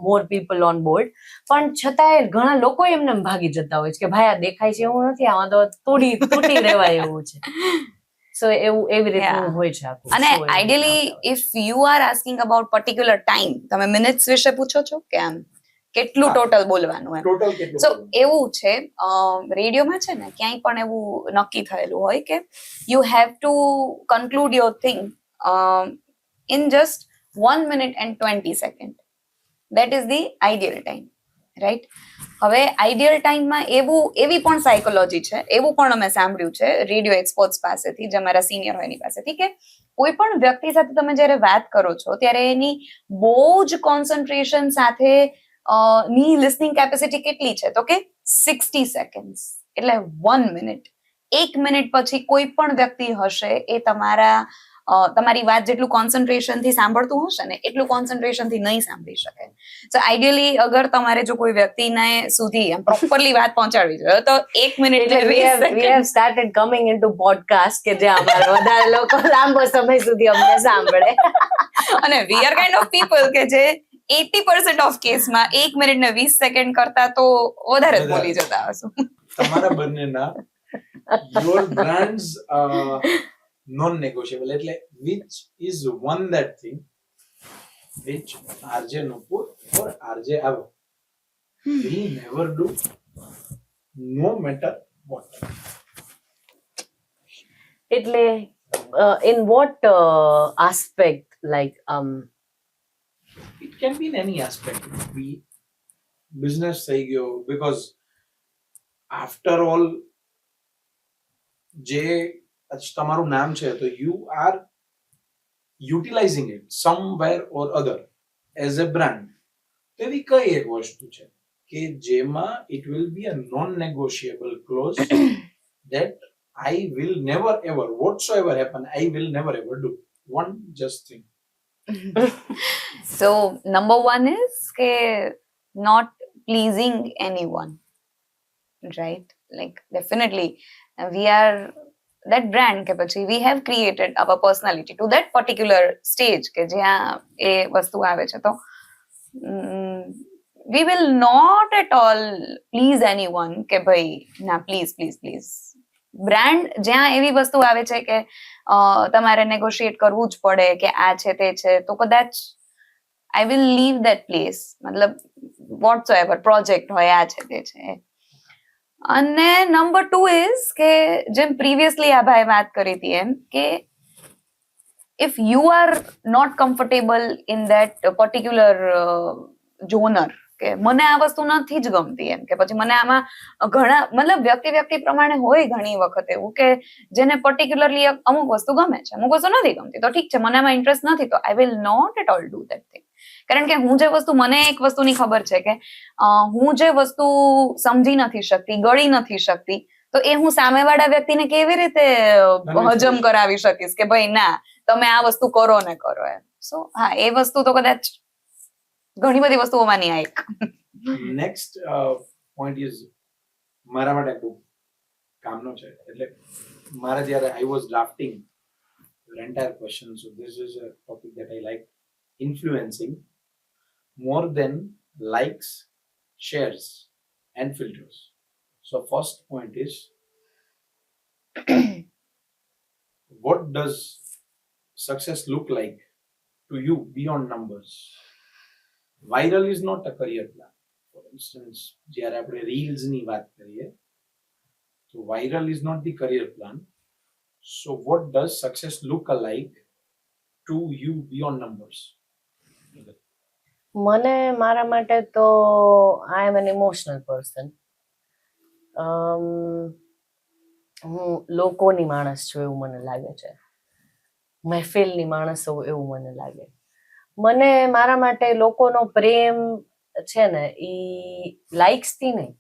more people on board. પણ છતાંય ઘણા લોકો એમને ભાગી જતા હોય છે કે ભાઈ આ દેખાય છે એવું નથી, આમાં તો તૂટી રહેવાય એવું છે. સો એવી રીતનું હોય છે આખું. અને ideally if you are asking about particular time, તમે મિનિટ્સ વિશે પૂછો છો કે આમ કેટલું ટોટલ બોલવાનું એમ. Total કેટલું સો બોલવાનું? એવું છે રેડિયોમાં છે ને ક્યાંય પણ એવું નક્કી થયેલું હોય કે you have to conclude your thing in just 1 minute and 20 seconds. That is the ideal time. Right. હવે આઈડિયલ ટાઈમમાં એવી પણ સાયકોલોજી છે, એવું પણ અમે સાંભળ્યું છે રેડિયો એક્સપર્ટ્સ પાસેથી, જે અમારા સિનિયર હોય એની પાસેથી, કે કોઈ પણ વ્યક્તિ સાથે તમે જ્યારે વાત કરો છો ત્યારે એની બહુ જ કોન્સન્ટ્રેશન સાથે ની લિસનિંગ કેપેસિટી કેટલી છે, તો કે 60 સેકન્ડ્સ, એટલે 1 મિનિટ. 1 મિનિટ પછી કોઈ પણ વ્યક્તિ હશે એ તમારી વાત જેટલું કોન્સન્ટ્રેશન થી સાંભળતું હશે ને એટલું કોન્સન્ટ્રેશન થી નહીં સાંભળી શકે. સો આઈડિયલી અગર તમારે જો કોઈ વ્યક્તિને સુધી પ્રોપરલી વાત પહોંચાડવી જોઈએ તો 1 મિનિટ એટલે we have started coming into podcast કે જે અમારે વધારે લોકો લાંબો સમય સુધી અમને સાંભળે. અને we are kind of people કે જે 80% ઓફ કેસમાં 1 મિનિટ ને 20 સેકન્ડ કરતા તો વધારે જ બોલી જતા હશું. તમારા બંનેના your brands non negotiable, એટલે which is one that thing which RJ Nupur or RJ Avo will never do, no matter what. એટલે in what aspect, like It can be in any aspect. It could be business થઈ ગયો, because after all જે તમારું નામ છે તો you are utilizing it somewhere or other as a brand. તો એવી કઈ એક વસ્તુ છે કે જેમાં it will be a non-negotiable clause that I will never ever, whatsoever happen, I will never ever do. One just thing. So number 1 is કે not pleasing anyone, right? Like definitely we are that brand કે પછી we have created our personality to that particular stage કે જ્યાં એ વસ્તુ આવે છે, તો we will not at all please anyone કે ભાઈ ના please please please. બ્રાન્ડ જ્યાં એવી વસ્તુ આવે છે કે તમારે નેગોશિએટ કરવું જ પડે કે આ છે તે છે, તો કદાચ I will leave that place, મતલબ whatsoever પ્રોજેક્ટ હોય આ છે તે છે. અને નંબર 2 ઇઝ કે જેમ પ્રીવિયસલી આ ભાઈ વાત કરી હતી એમ કે if you are not comfortable in that particular genre, કે મને આ વસ્તુ નથી જ ગમતી એમ, કે પછી મને આમાં ઘણા મતલબ વ્યક્તિ પ્રમાણે હોય ઘણી વખત એવું કે જેને પર્ટિક્યુલરલી અમુક વસ્તુ ગમે છે, અમુક વસ્તુ નથી ગમતી, તો ઠીક છે મને આમાં ઇન્ટરેસ્ટ નથી, તો I will not at all do that thing. કારણ કે હું જે વસ્તુ, મને એક વસ્તુની ખબર છે કે હું જે વસ્તુ સમજી નથી શકતી, ગળી નથી શકતી, તો એ હું સામેવાળા વ્યક્તિને કેવી રીતે હજમ કરાવી શકીશ કે ભાઈ ના તમે આ વસ્તુ કરો ને કરો એમ. સો હા, એ વસ્તુ તો કદાચ ઘણી બધી વસ્તુઓમાંની આ એક. નેક્સ્ટ પોઈન્ટ ઇઝ મારા માટે ખૂબ કામનો છે. એટલે મારા જ્યારે I was drafting entire question, so this is a topic that I like, influencing more than likes, shares and filters. So first point is what does success look like to you beyond numbers? Viral is not a career plan. For instance, જ્યારે આપણે reels ની વાત કરીએ તો viral is not the career plan. So what does success look like to you beyond numbers? મને મારા માટે તો આઈ એમ એન ઇમોશનલ પર્સન. હું લોકોની માણસ છું એવું મને લાગે છે, મહેફિલની માણસ હોઉં એવું મને લાગે. મને મારા માટે લોકોનો પ્રેમ છે ને એ લાઇક્સથી નહીં,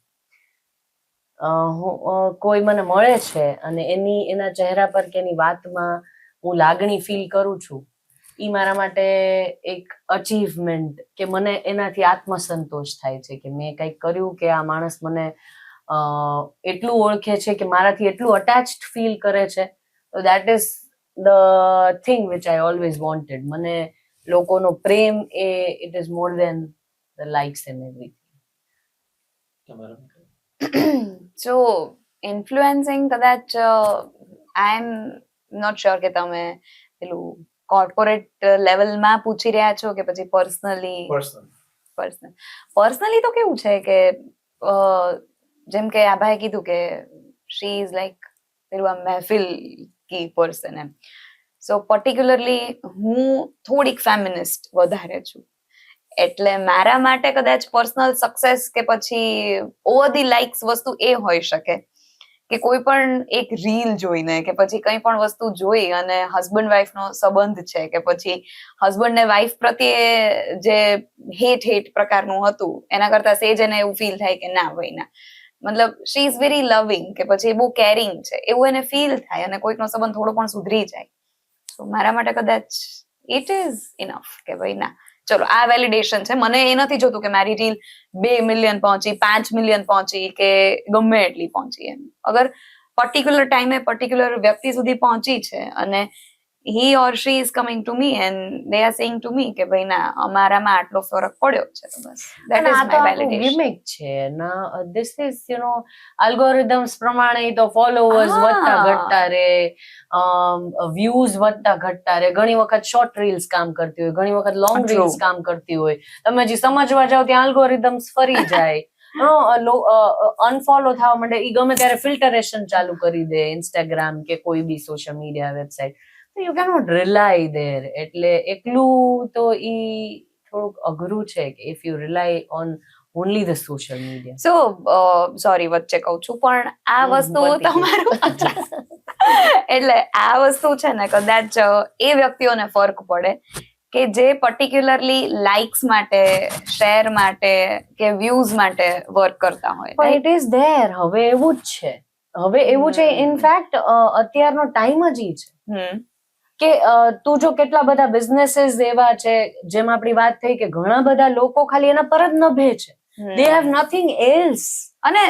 કોઈ મને મળે છે અને એના ચહેરા પર કે એની વાતમાં હું લાગણી ફીલ કરું છું, એ મારા માટે એક અચીવમેન્ટ, કે મને એનાથી આત્મસંતોષ થાય છે કે મેં કંઈક કર્યું, કે આ માણસ મને એટલું ઓળખે છે કે મારાથી એટલું અટેચ્ડ ફીલ કરે છે. તો that is the thing which I always wanted. મને લોકોનો પ્રેમ એ it is more than the likes and everything. So influencing કદાચ આઈ એમ નોટ શ્યોર કે તમે પેલું કોર્પોરેટ લેવલમાં પૂછી રહ્યા છો કે પછી પર્સનલી તો કેવું છે કે જેમ કે આ ભાઈ કીધું કે શી ઇઝ લાઈક પેલું આ મહેફિલ કી પર્સન એમ. સો પર્ટિક્યુલરલી હું થોડીક ફેમિનિસ્ટ વધારે છું, એટલે મારા માટે કદાચ પર્સનલ સક્સેસ કે પછી ઓવર ધી લાઇક્સ વસ્તુ એ હોઈ શકે કે કોઈ પણ એક રીલ જોઈને કે પછી કંઈ પણ વસ્તુ જોઈ અને હસબન્ડ વાઈફ નો સંબંધ છે કે પછી હસબન્ડ ને વાઈફ પ્રત્યે જે હેટ પ્રકારનું હતું એના કરતા સેજ એને એવું ફીલ થાય કે ના ભાઈ ના, મતલબ શી ઇઝ વેરી લવિંગ કે પછી બહુ કેરિંગ છે એવું એને ફીલ થાય અને કોઈકનો સંબંધ થોડો પણ સુધરી જાય. તો મારા માટે કદાચ ઇટ ઇઝ ઇનફ કે ભાઈ ના ચલો આ વેલિડેશન છે. મને એ નથી જોતું કે મારી રીલ 2 મિલિયન પહોંચી, 5 મિલિયન પહોંચી કે ગમે એટલી પહોંચી. એમ અગર પર્ટિક્યુલર ટાઈમે પર્ટિક્યુલર વ્યક્તિ સુધી પહોંચી છે અને he or she is coming to me and they are saying to me કે ભાઈ ના અમારામાં આટલો ફરક પડ્યો છે, તો બસ that is my validation. ગિમિક છે ના, ધીસ ઇઝ અલ્ગોરિધમ્સ પ્રમાણે તો ફોલોવર્સ હા. વધતા ઘટતા રહે, વ્યૂઝ વધતા ઘટતા રહે. ઘણી વખત શોર્ટ રીલ્સ કામ કરતી હોય, ઘણી વખત લોંગ True. રીલ્સ કામ કરતી હોય. તમે હજી સમજવા જાવ ત્યાં અલ્ગોરિધમ્સ ફરી જાય, અનફોલો થવા માંડે. ઈ ગમે ત્યારે ફિલ્ટરેશન ચાલુ કરી દે ઇન્સ્ટાગ્રામ કે કોઈ બી social media website. You cannot rely there. એટલે એકલું તો ઈ થોડુંક અઘરું છે કે if you rely on only the social media. So sorry વચ્ચે કહું છું પણ આ વસ્તુ તમારું એટલે આ વસ્તુ છે ને કદાચ એ વ્યક્તિઓને ફરક પડે કે જે પર્ટિક્યુલરલી લાઇક્સ માટે, શેર માટે કે વ્યૂઝ માટે વર્ક કરતા હોય. પણ ઇટ ઇઝ ધેર. હવે એવું જ છે, હવે એવું છે. ઇનફેક્ટ અત્યારનો ટાઈમ જ ઈ છે કે તું જો કેટલા બધા બિઝનેસીસ એવા છે જેમ આપણી વાત થઈ કે ઘણા બધા લોકો ખાલી એના પર જ નભે છે. They have nothing else. અને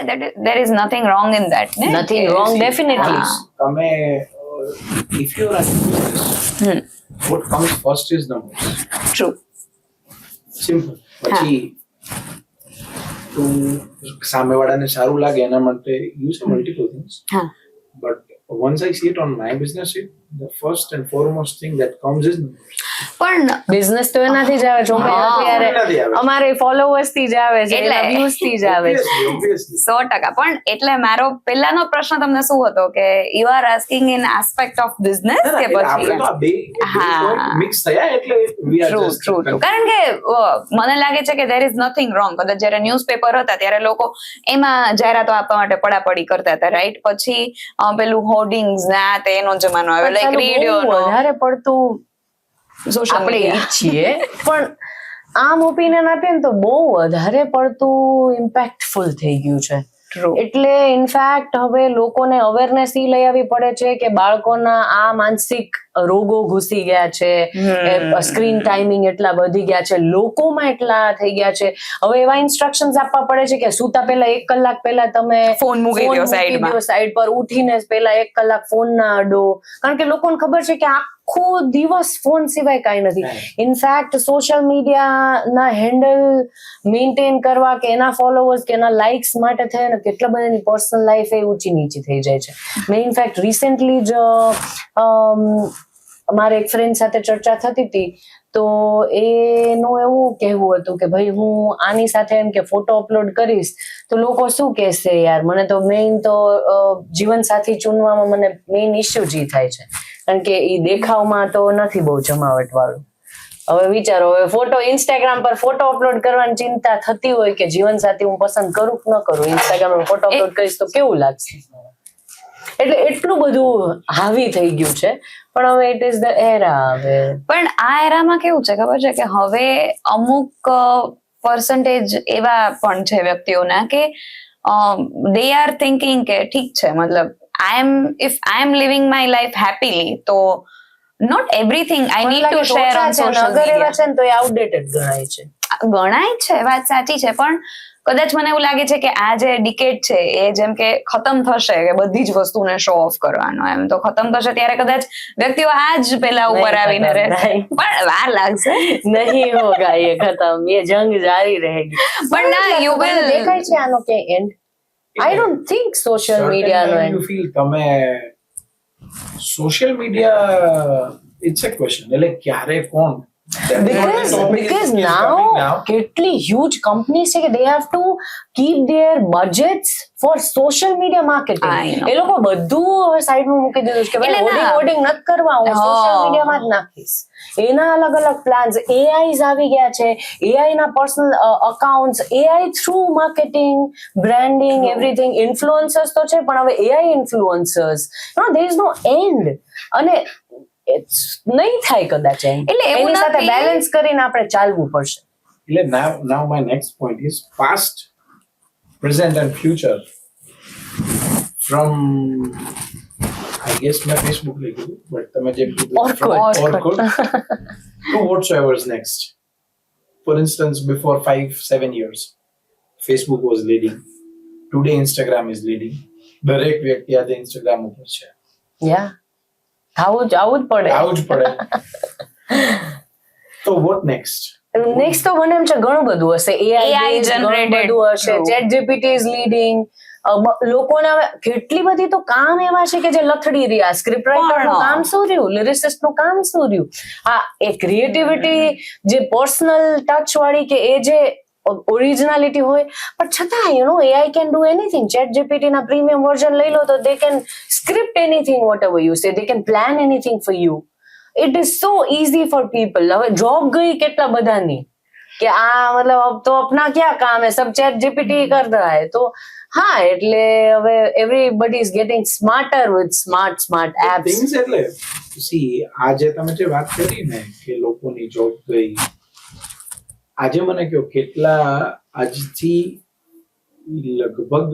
there is nothing wrong in that ને. Nothing wrong, definitely. તમે if you are what comes first is numbers. True. Simple. પછી તું સામેવાળાને સારું લાગે એના માટે યુ સે મલ્ટિપલ થિંગ્સ. હા. But once I see it on my business, the first and foremost thing that comes is numbers. પણ બિઝનેસ તો એનાથી જ આવે છે. એનાથી આવે. અમારે ફોલોવર્સ થી જ આવે છે, એટલે વ્યૂઝ થી જ આવે છે. Obviously. 100%. પણ એટલે મારો પહેલાનો પ્રશ્ન તમને શું હતો કે you are asking in aspect of business કે આપણે તો પછી આ બે મિક્સ થયા એટલે we are just ટ્રુ. કારણ કે મને લાગે છે કે there is nothing wrong. કદાચ જ્યારે ન્યૂઝપેપર હતા ત્યારે લોકો એમાં જાહેરાતો આપવા માટે પડાપડી કરતા હતા, રાઈટ? પછી પેલું હોર્ડિંગ્સ ના તેનો જમાનો આવ્યો, લાઈક રેડિયોનો, વધારે પડતું સોશિયલ આપણે મીડિયા. ઈચ્છીએ પણ આમ ઓપિનિયન આપીએ ને તો બહુ વધારે પડતું ઇમ્પેક્ટફુલ થઈ ગયું છે. ટ્રુ. એટલે ઇનફેક્ટ હવે લોકોને અવેરનેસ ઈ લઈ આવવી પડે છે કે બાળકોના આ માનસિક રોગો ઘૂસી ગયા છે, સ્ક્રીન ટાઈમિંગ એટલા વધી ગયા છે, લોકોમાં એટલા થઈ ગયા છે. હવે એવા ઇન્સ્ટ્રક્શન્સ આપવા પડે છે કે સૂતા પહેલા 1 કલાક પહેલા તમે ફોન મૂકી દો સાઈડમાં. સાઈડ પર, ઉઠીને પહેલા 1 કલાક ફોન ના અડો. કારણ કે લોકોને ખબર છે કે આખો દિવસ ફોન સિવાય કાંઈ નથી. ઇનફેક્ટ સોશિયલ મીડિયા ના હેન્ડલ મેન્ટેન કરવા કે એના ફોલોવર્સ કે એના લાઇક્સ માટે થઈને કેટલા બધાની પર્સનલ લાઈફ એ ઊંચી નીચી થઈ જાય છે. મેં ઇનફેક્ટ રિસેન્ટલી જ મારે એક ફ્રેન્ડ સાથે ચર્ચા થતી હતી તો એનું એવું કહેવું હતું કે ભાઈ હું આની સાથે એમ કે ફોટો અપલોડ કરીશ તો લોકો શું કહેશે યાર. મને તો મેઇન તો જીવનસાથી ચૂનવામાં મને મેઇન ઇશ્યુ જ થાય છે કારણ કે એ દેખાવમાં તો નથી બહુ જમાવટ વાળું. હવે વિચારો, હવે ફોટો ઇન્સ્ટાગ્રામ પર ફોટો અપલોડ કરવાની ચિંતા થતી હોય કે જીવનસાથી હું પસંદ કરું કે ન કરું, ઇન્સ્ટાગ્રામ પર ફોટો અપલોડ કરીશ તો કેવું લાગશે. એટલે એટલું બધું હાવી થઈ ગયું છે. પણ હવે ઇટ ઇઝ ધ એરા. હવે પણ આ એરામાં કેવું છે ખબર છે કે હવે અમુક પર્સન્ટેજ એવા પણ છે વ્યક્તિઓના કે દે આર થિંકિંગ કે ઠીક છે, મતલબ if I am living my life happily તો not everything I need to share on social media. છે ને તો એ આઉટડેટેડ ગણાય છે. ગણાય છે, વાત સાચી છે, પણ કદાચ મને એવું લાગે છે કે આ જે ડિકેડ છે એ જેમ કે ખતમ થશે કે બધી જ વસ્તુને શો ઓફ કરવાનો એમ તો ખતમ થશે ત્યારે કદાચ વ્યક્તિઓ આ જ પેલા ઉપર આવીને રહેશે, પણ વાર લાગશે. નહીં હોગા ये खत्म, ये जंग जारी रहेगी. પણ ના યુ વિલ દેખાય છે આનો કે end. I don't think social media નો you feel તમે social media it's a question એટલે ક્યારે કોણ because now કેટલી huge companies છે કે they have to keep their budgets for social media marketing. I know. એ લોકો બધું હવે સાઈડમાં મૂકી દીધું છે કે ભાઈ એટલે ના. હોર્ડિંગ નથી કરવા, હું સોશિયલ મીડિયામાં જ નાખીશ. એના અલગ અલગ પ્લાન્સ, એઆઈઝ આવી ગયા છે, એઆઈ ના personal accounts, AI through marketing, branding, everything. Influencers તો છે પણ હવે AI influencers, there is no end. અને નહીં થાય કદાચ એમ. એટલે એવું એની સાથે નથી. બેલેન્સ કરીને આપણે ચાલવું પડશે. એટલે now my next point is past, present and future from I guess મેં Facebook લીધું but તમે જેમ કીધું Orkut. to whatsoever's next. For instance, before 5-7 years Facebook was leading. Today Instagram is leading. દરેક વ્યક્તિ આજે Instagram ઉપર છે. યા આવું જ પડે. આવું જ પડે. તો what next? નેક્સ્ટ તો મને એમ છે ઘણું બધું હશે. AI AI generated. બધું હશે. True. ChatGPT is leading. લોકોને હવે કેટલી બધી તો કામ એવા છે કે જે લથડી રહ્યા. સ્ક્રિપ્ટ રાઇટર નું કામ શું રહ્યું, લિરિસિસ્ટ નું કામ શું રહ્યું. હા, એ ક્રિએટિવિટી જે પર્સનલ ટચ વાળી કે એ જે ઓરિજિનાલિટી હોય, પણ છતાં AI can do anything. ChatGPT ના પ્રીમિયમ વર્ઝન લઈ લો તો they can script anything whatever you say, they can plan anything for you. It is so easy for people. હવે જોબ ગઈ કેટલા બધાની કે આ મતલબ अब तो अपना क्या काम है, सब ChatGPT कर रहा है. तो હા, એટલે હવે everybody is getting smarter with smart apps. Things એટલે see આજે તમે જે વાત કરી ને કે લોકોની જોબ ગઈ, આજે મને કહો કેટલા આજથી લગભગ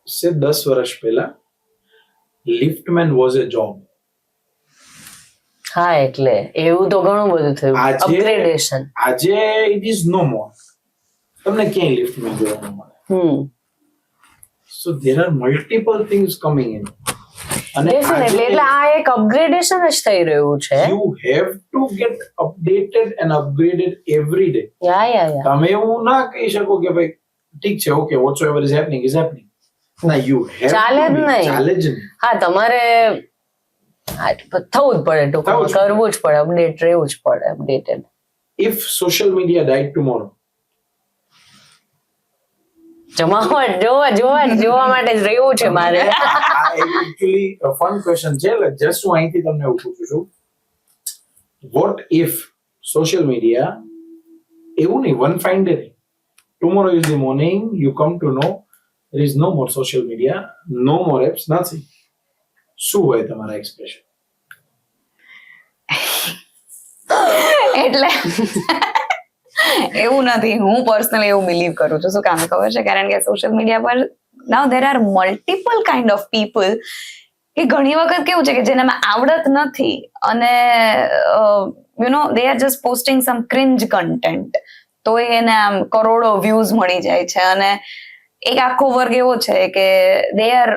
से 10 વર્ષ પહેલા લિફ્ટમેન વોઝ એ જોબ. હા, એટલે એવું તો ઘણું બધું થયું. અપગ્રેડેશન. આજે ઇટ ઇઝ નો મોર. તમને ક્યાંય લિફ્ટમેન જોવા ન મળે. So there are multiple things coming in. અને ડેફિનેટલી એટલે આ એક અપગ્રેડેશન જ થઈ રહ્યું છે. you have to get updated and upgraded every day. યા તમે એવું ના કહી શકો કે ભાઈ ઠીક છે, okay, whatsoever is happening is happening. ના, you have ચાલે to જ be. નહીં. ચાલે જ નહીં. હા, તમારે થવું જ પડે, ટૂંકમાં કરવું જ પડે, અપડેટ રહેવું જ પડે, updated. If social media died tomorrow, જોવા માટે જ રહેવું છે મારે. actually a fun question છે, just હું અહીંથી તમને એવું પૂછું છું, what if social media એવું નહીં, one fine day, tomorrow is the morning you come to know there is no more social media, no more apps, nothing. શું હોય તમારા એક્સપ્રેશન? એટલે એવું નથી. હું પર્સનલી એવું બિલીવ કરું છું. શું કામ ખબર છે? કારણ કે સોશિયલ મીડિયા પર now there are multiple kind of people કે ઘણી વખત કેવું છે કે જેનામાં આવડત નથી અને they are just posting some cringe content, તો એને આમ કરોડો વ્યૂઝ મળી જાય છે. અને એક આખો વર્ગ એવો છે કે દે આર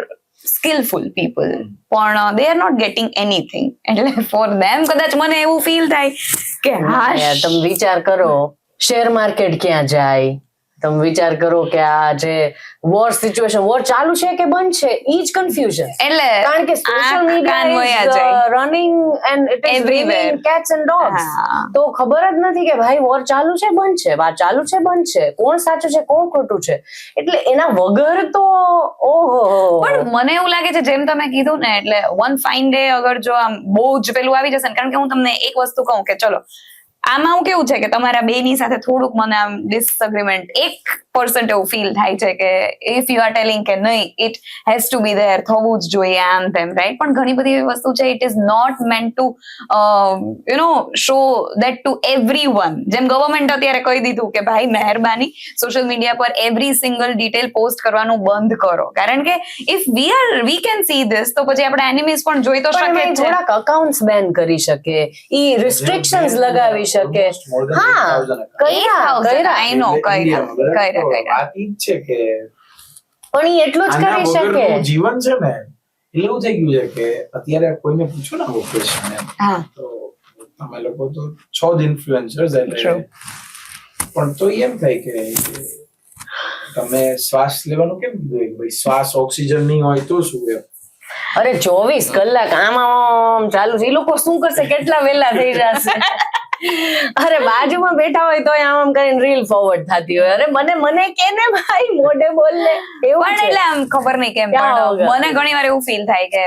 સ્કિલફુલ પીપલ પણ they are not getting anything. એટલે ફોર ધેમ કદાચ મને એવું ફીલ થાય કે હા, તમે વિચાર કરો શેર માર્કેટ ક્યાં જાય, તમે વિચાર કરો કે આ જે વોર સિચ્યુએશન, વોર ચાલુ છે કે બંધ છે, ઈ જ કન્ફ્યુઝન. એટલે કારણ કે social media is running and it is Everywhere. Cats and dogs. હા. તો ખબર જ નથી કે ભાઈ વોર ચાલુ છે બંધ છે, વા ચાલુ છે બંધ છે, કોણ સાચું છે કોણ ખોટું છે. એટલે એના વગર તો ઓહો. પણ મને એવું લાગે છે જેમ તમે કીધું ને, એટલે વન ફાઇન ડે અગર જો આમ બહુ જ પેલું આવી જશે ને, કારણ કે હું તમને એક વસ્તુ કહું કે ચલો આમાં હું કેવું છે કે તમારા બેની સાથે થોડુંક મને આમ ડિસએગ્રીમેન્ટ 1% એવું ફીલ થાય છે કે ઇફ યુ આર ટેલિંગ કે નહીં it has to be there, થવું જ જોઈએ આમ તેમ, રાઈટ. પણ ઘણી બધી એવી વસ્તુ છે it is not meant to show that to everyone. જેમ ગવર્મેન્ટ અત્યારે કહી દીધું કે ભાઈ મહેરબાની સોશિયલ મીડિયા પર એવરી સિંગલ ડિટેલ પોસ્ટ કરવાનું બંધ કરો, કારણ કે if we can see this તો પછી આપણે એનિમીઝ પણ જોઈ તો શકે છે. થોડાક અકાઉન્ટ્સ બેન કરી શકે, ઈ રિસ્ટ્રિક્શન્સ લગાવી શકે. Almost more than હા, 8,000 accounts. I know, India માં, બરાબર? કર્યા. તો વાત ઈ જ છે કે પણ ઈ એટલું જ આના કરી શકે. વગરનું જીવન છે ને, એટલે એવું થઈ ગયું છે કે અત્યારે કોઈને પૂછો ને આવો question એમ, હા. તો તમે લોકો તો છો જ ઇન્ફ્લુએન્સર્સ, એટલે True. પણ તો એમ થાય કે તમે શ્વાસ લેવાનું કેમ કીધું કે ભાઈ શ્વાસ ઓક્સિજન નહીં હોય તો શું એમ? અરે 24 કલાક આમ ચાલુ છે. એ લોકો શું કરશે, કેટલા વેલા થઈ જશે. અરે બાજુમાં બેઠા હોય તો આમ કરીને રીલ ફોરવર્ડ થતી હોય. અરે મને કે ને ભાઈ મોઢે બોલ ને એવું પણ એટલે આમ ખબર નહીં કેમ ક્યાં પણ હોગા? મને ઘણી વાર એવું ફીલ થાય કે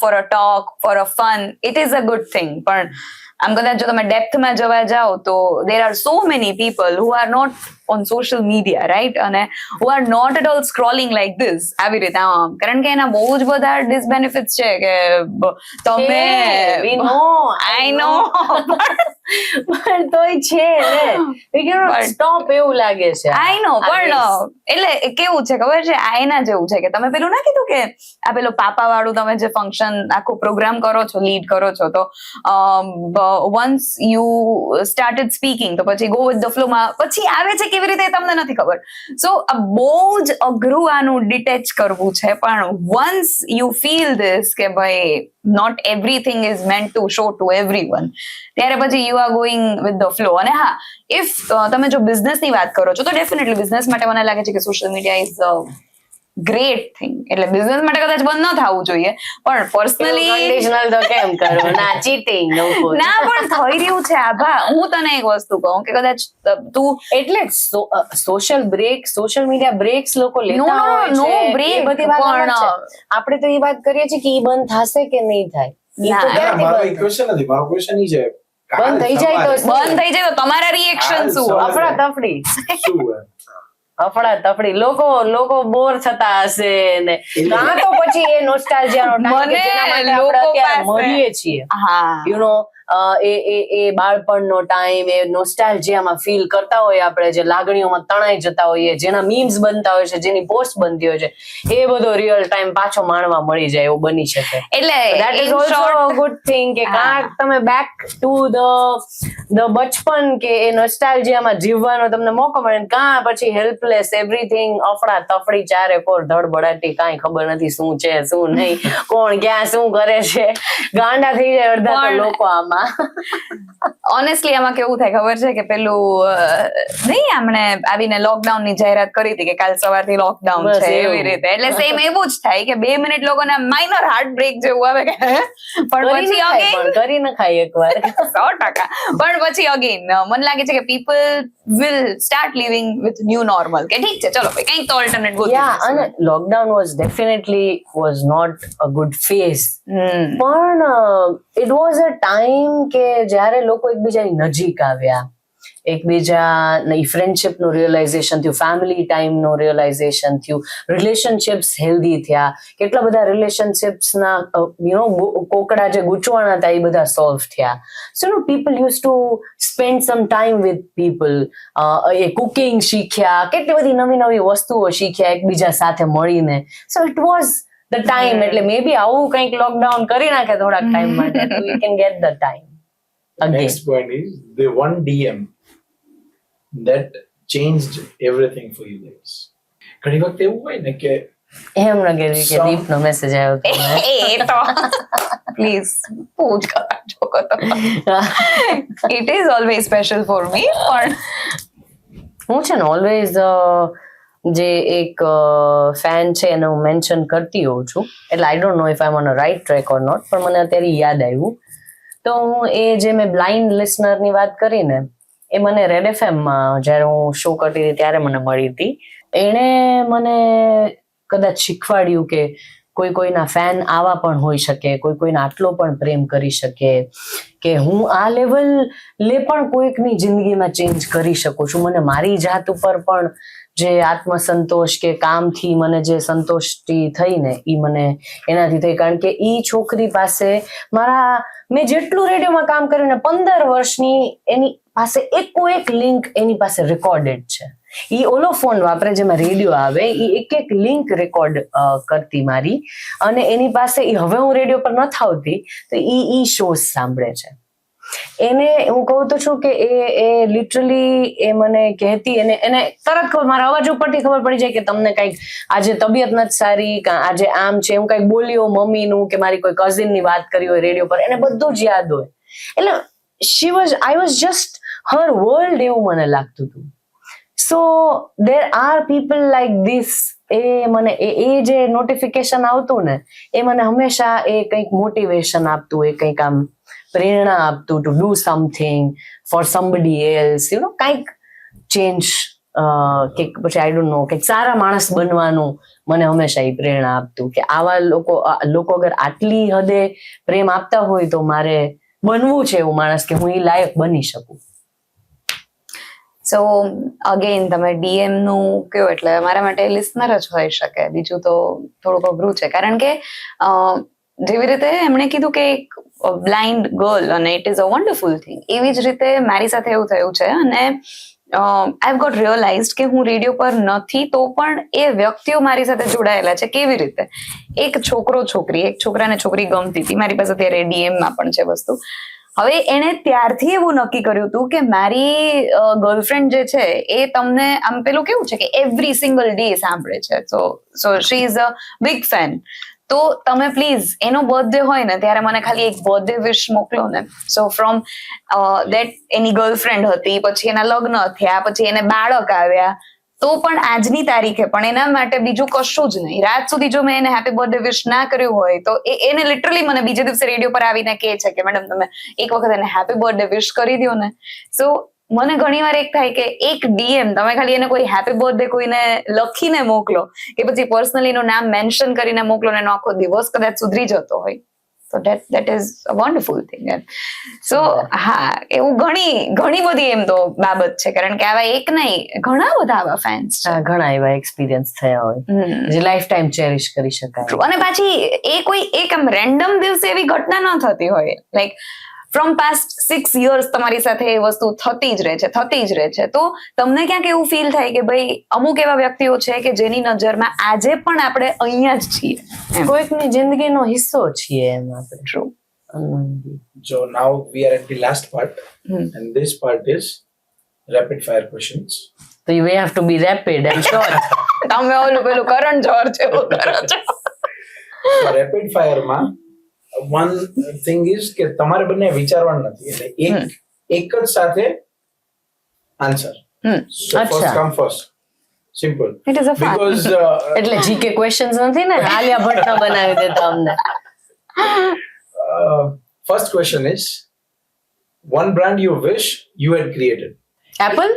for a talk, for a fun, it is a good thing. પણ આમ કદાચ જો તમે ડેપ્થમાં જવા જાઓ તો there are so many people who are not on social media, right, અને who are not at all scrolling like this, આવી રીતે આમ. કારણ કે એના બહુ જ બધા ડિસબેનિફિટ્સ છે કે તમે we know, આઈ નો પણ તોય છે ને we cannot But- stop એવું લાગે છે. આઈ નો પણ એટલે કેવું છે ખબર છે, આ એના જેવું છે કે તમે પેલું ના કીધું કે આ પેલું પાપા વાળું તમે જે ફંક્શન આખું પ્રોગ્રામ કરો છો, લીડ કરો છો, તો વન્સ યુ સ્ટાર્ટેડ સ્પીકિંગ તો પછી ગો વિથ ધ ફ્લો માં પછી આવે છે કેવી રીતે એ તમને નથી ખબર. સો આ બહુ જ અઘરું આનું ડિટેચ કરવું છે. પણ વન્સ યુ ફીલ ધીસ કે ભાઈ not everything is meant to show to everyone, ત્યારે પછી you are going with the flow. અને હા, ઇફ તમે જો બિઝનેસ ની વાત કરો છો તો ડેફિનેટલી બિઝનેસ માટે મને લાગે છે કે social media is great thing. એટલે બિઝનેસ માટે કદાચ બંધ ન થવું જોઈએ, પણ પર્સનલી કન્ડિશનલ તો કેમ કરવું ના, ચીટિંગ ના, પણ થઈ રહ્યું છે. આભા, હું તને એક વસ્તુ કહું કે કદાચ તું એટલે સોશિયલ મીડિયા બ્રેક્સ લોકો No, લેતા હોય no, છે, break, એ બધી વાત પણ અલગ છે. આપણે તો એ વાત કરીએ છીએ કે એ બંધ થશે કે નહીં થાય. ઈ તો ના, ક્યારથી મારો બંધ એક ક્વેશ્ચન નથી, મારો ક્વેશ્ચન ઈ છે કાલ બંધ થઈ જાય તો સવારે બંધ થઈ જાય તો તમારા રિએક્શન હાલ શું? સવારે. અફડા તફડી શું હોય? લોકો બોર થતા હશે ને કાં તો પછી એ નોસ્ટાલ્જિયાનો ટાઈમ કે મને જેના માટે આપણે લોકો અત્યારે પાસે- મરીએ છીએ, હા, યુ નો એ બાળપણનો ટાઈમ, એ નોસ્ટાલ્જિયામાં ફીલ કરતા હોય આપણે, જે લાગણીઓમાં તણાઈ જતા હોઈએ, જેના મીમ્સ બનતા હોય છે, જેની પોસ્ટ બનતી હોય છે, એ બધો રિયલ ટાઈમ પાછો માણવા મળી જાય એવું બની શકે. એટલે That is in also short, a good thing કે હા. કાંઈક તમે બેક ટુ ધ બચપન કે એ નોસ્ટાલ્જિયામાં જીવવાનો તમને મોકો મળે, ને કાં પછી હેલ્પલેસ એવરીથિંગ અફડા તફડી ચારે કોર ધડબડાટી, કાંઈ ખબર નથી શું છે શું નહીં, કોણ ક્યાં શું કરે છે, ગાંડા થઈ જાય અડધા તો પણ- લોકો આમાં. ઓનેસ્ટલી આમાં કેવું થાય ખબર છે કે પેલું નહીં આમણે આવીને લોકડાઉન ની જાહેરાત કરી હતી કે કાલ સવારથી લોકડાઉન બસ છે, એવું. એવી રીતે. એટલે સેમ એવું જ થાય કે 2 મિનિટ લોકોને માઇનર હાર્ટ બ્રેક જેવું આવે કે હે? પણ પછી અગેન કરી નખાય એકવાર. 100%. પણ પછી અગેન મને લાગે છે કે people will start living with new normal, કે ઠીક છે ચલો ભાઈ કંઈક તો ઓલ્ટરનેટ Yeah, અને lockdown was not a good phase. પણ ઇટ વોઝ અ ટાઈમ કે જ્યારે લોકો એકબીજાની નજીક આવ્યા, એકબીજાની ફ્રેન્ડશિપનું રિયલાઇઝેશન થયું, ફેમિલી ટાઈમનું રિયલાઇઝેશન થયું, રિલેશનશિપ્સ હેલ્ધી થયા, કેટલા બધા રિલેશનશિપ્સના કોકડા જે ગૂંચવાના હતા એ બધા સોલ્વ થયા. So no people use to spend some time with people, એ કુકિંગ શીખ્યા, કેટલી બધી નવી નવી વસ્તુઓ શીખ્યા એકબીજા સાથે મળીને. So it was the time. એટલે મે બી આવું કંઈક લોકડાઉન કરી નાખે થોડાક ટાઈમ માટે, તો you can get the time. Next point is the one DM that changed everything for you guys. ઘણી વખત એવું હોય ને કે એમ લાગે છે કે દીપનો મેસેજ આવ્યો હતો. એ તો પ્લીઝ પૂછ કરજો કરો. It is always special for me. પણ હું છે ને ઓલવેઝ જે એક ફેન છે એને હું મેન્શન કરતી હોઉં છું, એટલે I don't know if I am on a right track or not, પણ મને અત્યારે યાદ આવ્યું. તો હું એ જે મેં બ્લાઇન્ડ લિસનરની વાત કરી ને, એ મને રેડ એફએમમાં જ્યારે હું શો કરતી હતી ત્યારે મને મળી હતી. એણે મને કદાચ શીખવાડ્યું કે કોઈના ફેન આવા પણ હોઈ શકે, કોઈને આટલો પણ પ્રેમ કરી શકે, કે હું આ લેવલે પણ કોઈકની જિંદગીમાં ચેન્જ કરી શકું છું. મને મારી જાત ઉપર પણ જે આત્મસંતોષ કે કામથી મને જે સંતોષી થઈ ને એ મને એનાથી થઈ, કારણ કે એ છોકરી પાસે મેં જેટલું રેડિયોમાં કામ કર્યું ને 15 વર્ષની એની પાસે એક લિંક એની પાસે રેકોર્ડેડ છે. ઈ ઓલો ફોન વાપરે જેમાં રેડિયો આવે, ઈ એક લિંક રેકોર્ડ કરતી મારી, અને એની પાસે હવે હું રેડિયો પર નથી આવતી તો ઈ શોઝ સાંભળે છે. એને હું કહું તો છું કે એ લિટરલી એ મને કહેતી, એને તરત મારા અવાજ ઉપરથી ખબર પડી જાય કે તમને કંઈક આજે તબિયત નથી સારી, આજે આમ છે, હું કંઈક બોલ્યો મમ્મીનું કે મારી કોઈ કઝિનની વાત કરી હોય રેડિયો પર, એને બધું જ યાદ હોય. એટલે I was just her world એવું મને લાગતું હતું. So there are people like this. એ મને એ જે નોટિફિકેશન આવતું ને એ મને હંમેશા એ કંઈક મોટિવેશન આપતું, એ કંઈક આમ પ્રેરણા આપતું to do something for somebody else, કાંઈક ચેન્જ કે પછી આઈ ડોન્ટ નો કંઈક સારા માણસ બનવાનું મને હંમેશા એ પ્રેરણા આપતું કે આવા લોકો અગર આટલી હદે પ્રેમ આપતા હોય તો મારે બનવું છે એવું માણસ કે હું એ લાયક બની શકું. સો અગેન તમે DM નું કયો એટલે મારા માટે લિસનર જ હોઈ શકે, બીજું તો થોડુંક અઘરું છે. કારણ કે જેવી રીતે એમણે કીધું કે એક બ્લાઇન્ડ ગર્લ અને it is a wonderful thing, એવી જ રીતે મારી સાથે એવું થયું છે. અને આઈ હેવ ગોટ રિયલાઇઝડ કે હું રેડિયો પર નથી તો પણ એ વ્યક્તિઓ મારી સાથે જોડાયેલા છે. કેવી રીતે? એક છોકરી, એક છોકરાને છોકરી ગમતી હતી, મારી પાસે ત્યારે DM માં પણ છે વસ્તુ. હવે એણે ત્યારથી એવું નક્કી કર્યું હતું કે મારી ગર્લફ્રેન્ડ જે છે એ તમને આમ પેલું કેવું છે કે એવરી સિંગલ ડે સાંભળે છે, so she is a big fan. તો તમે પ્લીઝ એનો બર્થડે હોય ને ત્યારે મને ખાલી એક બર્થડે વિશ મોકલો ને. સો ફ્રોમ દેટ એની ગર્લફ્રેન્ડ હતી, પછી એના લગ્ન થયા, પછી એને બાળક આવ્યા, તો પણ આજની તારીખે પણ એના માટે બીજું કશું જ નહીં. રાત સુધી જો મેં એને હેપી બર્થડે વિશ ના કર્યું હોય તો એને લિટરલી મને બીજે દિવસે રેડિયો પર આવીને કહે છે કે મેડમ તમે એક વખત એને હેપી બર્થડે વિશ કરી દો ને. સો મને ઘણી વાર એક થાય કે એક DM તમે ખાલી એને કોઈ હેપી બર્થડે કોઈને લખીને મોકલો કે પછી પર્સનલી એનું નામ મેન્શન કરીને મોકલો ને એનો આખો દિવસ કદાચ સુધરી જતો હોય. So that is a wonderful thing. So હા, એવું ઘણી બધી એમ તો બાબત છે. કારણ કે આવા એક નહીં, ઘણા બધા આવા ફેન્સ છે, ઘણા એવા એક્સપિરિયન્સ થયા હોય જે લાઈફ ટાઈમ ચેરિશ કરી શકાય. અને પાછી એ કોઈ એક આમ રેન્ડમ દિવસે એવી ઘટના ન થતી હોય. લાઈક ફ્રોમ પાસ્ટ 6 years તમારી સાથે એ વસ્તુ થતી જ રહે છે. તો તમને ક્યાંક એવું ફીલ થાય કે ભાઈ અમુક એવા વ્યક્તિઓ છે કે જેની નજરમાં આજે પણ આપણે અહીંયા જ છીએ, કોઈકની જિંદગીનો હિસ્સો છીએ એમ આપણે. True. So now we are at the last part, and this part is rapid fire questions. So you have to be rapid and short. તમે ઓલું પેલું કરણ જોહર છે એવું કરો છો. So rapid fire માં one thing is કે તમારે બંને વિચારવાનું નથી, એટલે એક જ સાથે answer. So first come first. Simple. It is a fun. Because એટલે જીકે ક્વેશ્ચન્સ નથી ને, આલિયા ભટ્ટ બનાવી દેતા અમને. first question is one brand you wish you had created. Apple?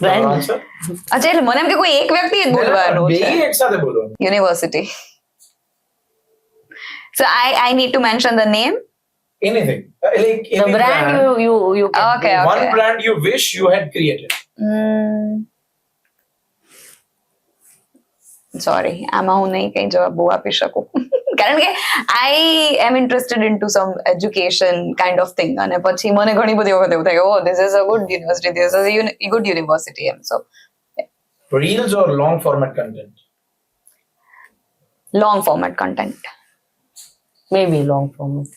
Brand? answer? અચ્છા, એટલે મને એમ કે કોઈ એક વ્યક્તિ જ બોલવાનું બે છે. એક સાથે બોલવાનું. University. So I need to mention the name. Anything. Like The any brand you can Okay, do. One brand you wish you had created. Sorry, આમાં હું નહીં કઈ જવાબ બહુ આપી શકું. કારણ કે I am interested into some education kind of thing. અને પછી મને ઘણી બધી વખત એવું થાય, oh, this is a good university, this is a good university. So Reels or long format content? long format content. Maybe long format.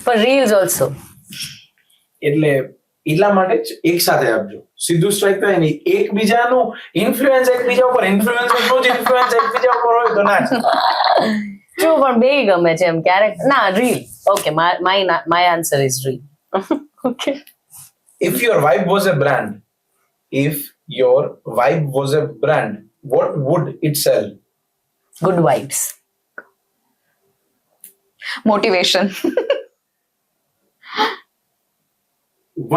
But reels also. એટલે એટલા માટે જ એક સાથે આપજો, સીધું સ્ટ્રાઇક થાય નહીં. એકબીજાનું ઇન્ફ્લુઅન્સ એકબીજા ઉપર, ઇન્ફ્લુઅન્સરનું જ ઇન્ફ્લુઅન્સ એકબીજા ઉપર હોય તો ના ચાલે. જો પણ બે ગમે છે એમ ક્યારેક. ના, reel. Okay, my answer is reel. Okay. If your vibe was a brand, what would it sell? Good vibes. Motivation.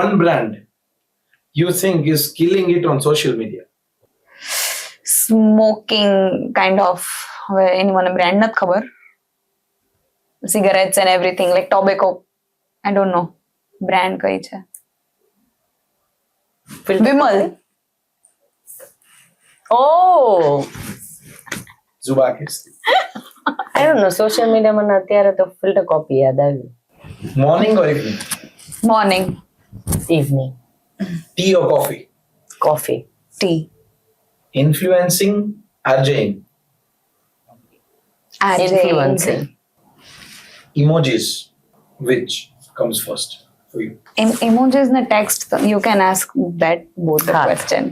One brand you think is killing it on social media? Smoking kind of. હવે એની મને બ્રાન્ડ નથી ખબર. Cigarettes and everything like tobacco. I don't know brand કઈ છે. Vimal. Oh, Zubakis. I don't know. Social મીડિયામાં અત્યારે તો ફિલ્ટર કોપી યાદ આવ્યું. Morning or evening? Morning. Evening. Tea or coffee? Coffee. T. Influencing, RJing. Influencing. Emojis, which comes first for you? Emojis ને text you can ask that both the હા. question.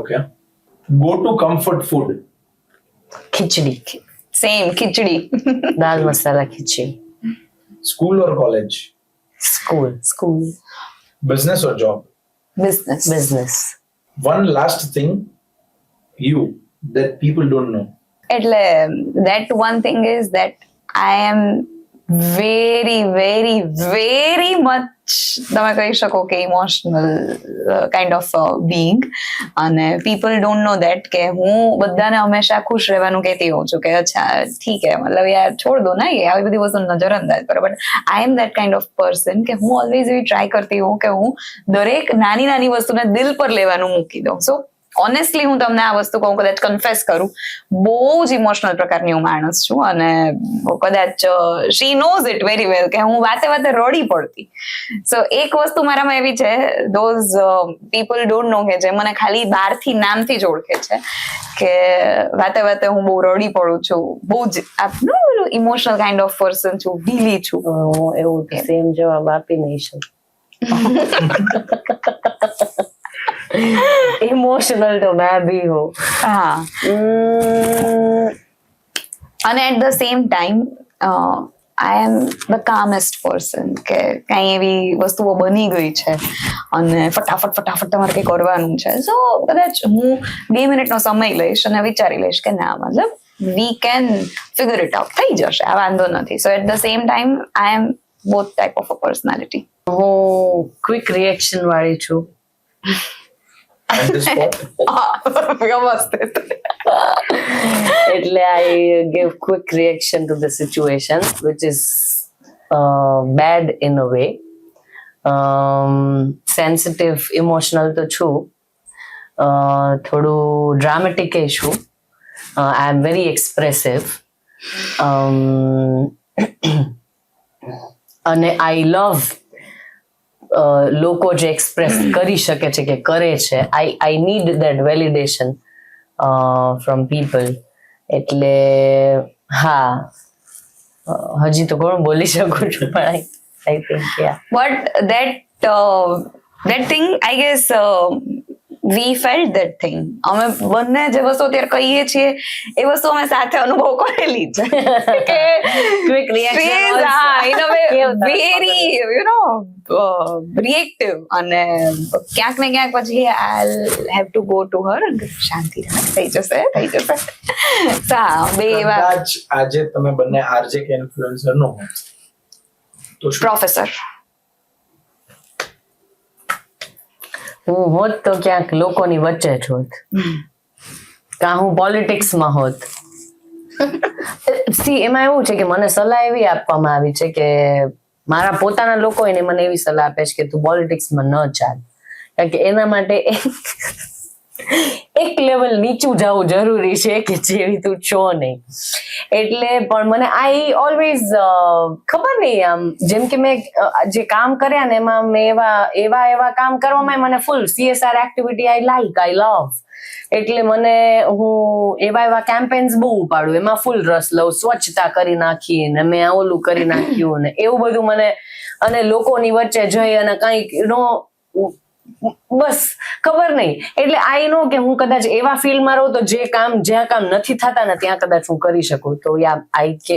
Okay. Go to comfort food. Khichdi. Same, khichdi. Dal masala khichdi. School or college? School. Business or job? Business. One last thing that people don't know. એટલે that one thing is that I am very very very much તમે કહી શકો કે ઇમોશનલ કાઇન્ડ ઓફ બીંગ, અને પીપલ ડોન્ટ નો દેટ કે હું બધાને હંમેશા ખુશ રહેવાનું કહેતી હોઉં છું કે અચ્છા ઠીક હે, મતલબ યાર છોડ દો ના, આવી બધી વસ્તુ નજરઅંદાજ કરો. But I am that kind of person કે હું ઓલવેઝ એવી ટ્રાય કરતી હોઉં કે હું દરેક નાની નાની વસ્તુને દિલ પર લેવાનું મૂકી દઉં. સો ઓનેસ્ટલી હું તમને આ વસ્તુ કહું, કદાચ કન્ફેસ કરું, બહુ જ ઇમોશનલ પ્રકારની હું માણસ છું, અને કદાચ શી નોઝ ઇટ વેરી વેલ કે હું વાતે વાતે રડી પડતી. સો એક વસ્તુ મારામાં એવી છે, ધોઝ પીપલ ડોન્ટ નો કે જે મને ખાલી બહારથી નામથી જ ઓળખે છે કે વાતે વાતે હું બહુ રડી પડું છું, બહુ જ ઇમોશનલ કાઇન્ડ ઓફ પર્સન છું, ઢીલી છું. એવું સેમ જવાબ આપી નહીં શકું. इमोशनल तो मैं भी हूँ. હા, અને at the same time I am the calmest person કે કઈ એવી વસ્તુઓ બની ગઈ છે અને ફટાફટ તમારે કંઈ કરવાનું છે, સો કદાચ હું 2 મિનિટનો સમય લઈશ અને વિચારી લઈશ કે ના, મતલબ we can figure it out, થઈ જશે, આ વાંધો નથી. So at the same time I am both type of a personality. હું ક્વિક રિએક્શન વાળી છું. On the spot. વ્યવસ્થિત. એટલે I give quick reaction to the situation, which is bad in a way. Sensitive, emotional તો છું, થોડું dramatic એ છું. I am very expressive. અને I love લોકો જે એક્સપ્રેસ કરી શકે છે કે કરે છે, I need that validation from people. એટલે હા, હજી તો ઘણું બોલી શકું છું, પણ I think But that thing, I guess, we felt that thing. અમે બંને જે વસ્તુ અત્યારે કહીએ છીએ એ વસ્તુ અમે સાથે અનુભવ કરેલી છે કે quick reaction, in a way very reactive, અને ક્યાંક ને ક્યાંક પછી I'll have to go to her, શાંતિ રાખ, થઈ જશે. બે એવા કદાચ આજે તમે બંને આરજે કે ઇન્ફ્લુએન્સર નો હો તો શું? પ્રોફેસર. હું હોત તો ક્યાંક લોકોની વચ્ચે જ હોત, કાં હું પોલિટિક્સમાં હોત. સી, એમાં એવું છે કે મને સલાહ એવી આપવામાં આવી છે કે મારા પોતાના લોકો એને મને એવી સલાહ આપે છે કે તું પોલિટિક્સમાં ન ચાલ, કારણ કે એના માટે એક લેવલ નીચું જવું જરૂરી છે કે જેવી તું છો નહીં. એટલે પણ મને આઈ ઓલવેઝ ખબર નહીં, આમ જેમ કે મેં જે કામ કર્યા ને એમાં મેં એવા કામ કરવામાં મને ફૂલ CSR એક્ટિવિટી આઈ લવ. એટલે મને હું એવા કેમ્પેન્સ બહુ ઉપાડું, એમાં ફૂલ રસ લઉં, સ્વચ્છતા કરી નાખી ને મેં ઓલું કરી નાખ્યું ને એવું બધું મને, અને લોકોની વચ્ચે જઈ અને કંઈક બસ ખબર નહીં. એટલે આઈ નો કે હું કદાચ એવા ફિલ્ડમાં રહું તો જ્યાં કામ નથી થતા ને ત્યાં કદાચ હું કરી શકું. તો યા આઈ કે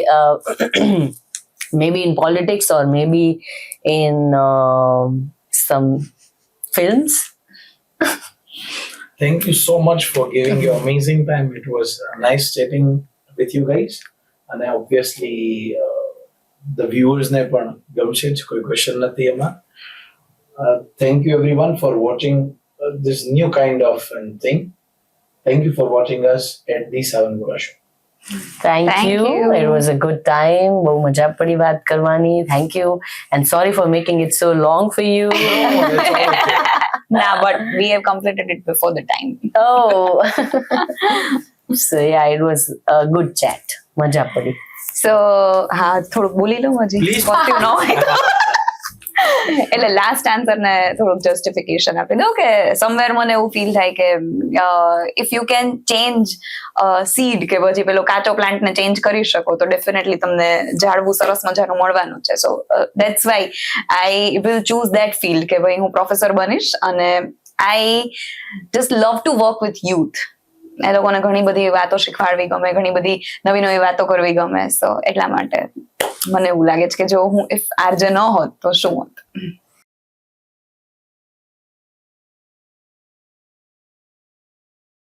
maybe in politics or maybe in some films. Thank you so much for giving your amazing time. It was nice chatting with you guys. And obviously, the viewers ne પણ ગમશે જ, કોઈ question નથી એમાં. Thank you everyone for watching this new kind of thing. Thank you for watching us at the Savan Vora Show. Thank you. It was a good time. બહુ મજા પડી વાત કરવાની. Thank you. And sorry for making it so long for you. Nah, but we have completed it before the time. Oh. So yeah, it was a good chat. મજા પડી. So હા, થોડુંક બોલી લઉં હજી. Please. What you know. એટલે લાસ્ટ આન્સર ને થોડુંક જસ્ટિફિકેશન આપી દઉં કે સમવેર મને એવું ફીલ થાય કે if you can change seed કે પછી પેલો કાચો પ્લાન્ટ ને ચેન્જ કરી શકો તો ડેફિનેટલી તમને ઝાડવું સરસ મજાનું મળવાનું છે. So that's why I will choose that field કે ભાઈ હું પ્રોફેસર બનીશ, અને I just love to work with youth. એ લોકોને ઘણી બધી વાતો શીખવાડવી ગમે, ઘણી બધી નવી નવી વાતો કરવી ગમે. સો એટલા માટે મને એવું લાગે છે કે જો હું ઇફ આરજે ન હોત તો શું હોત.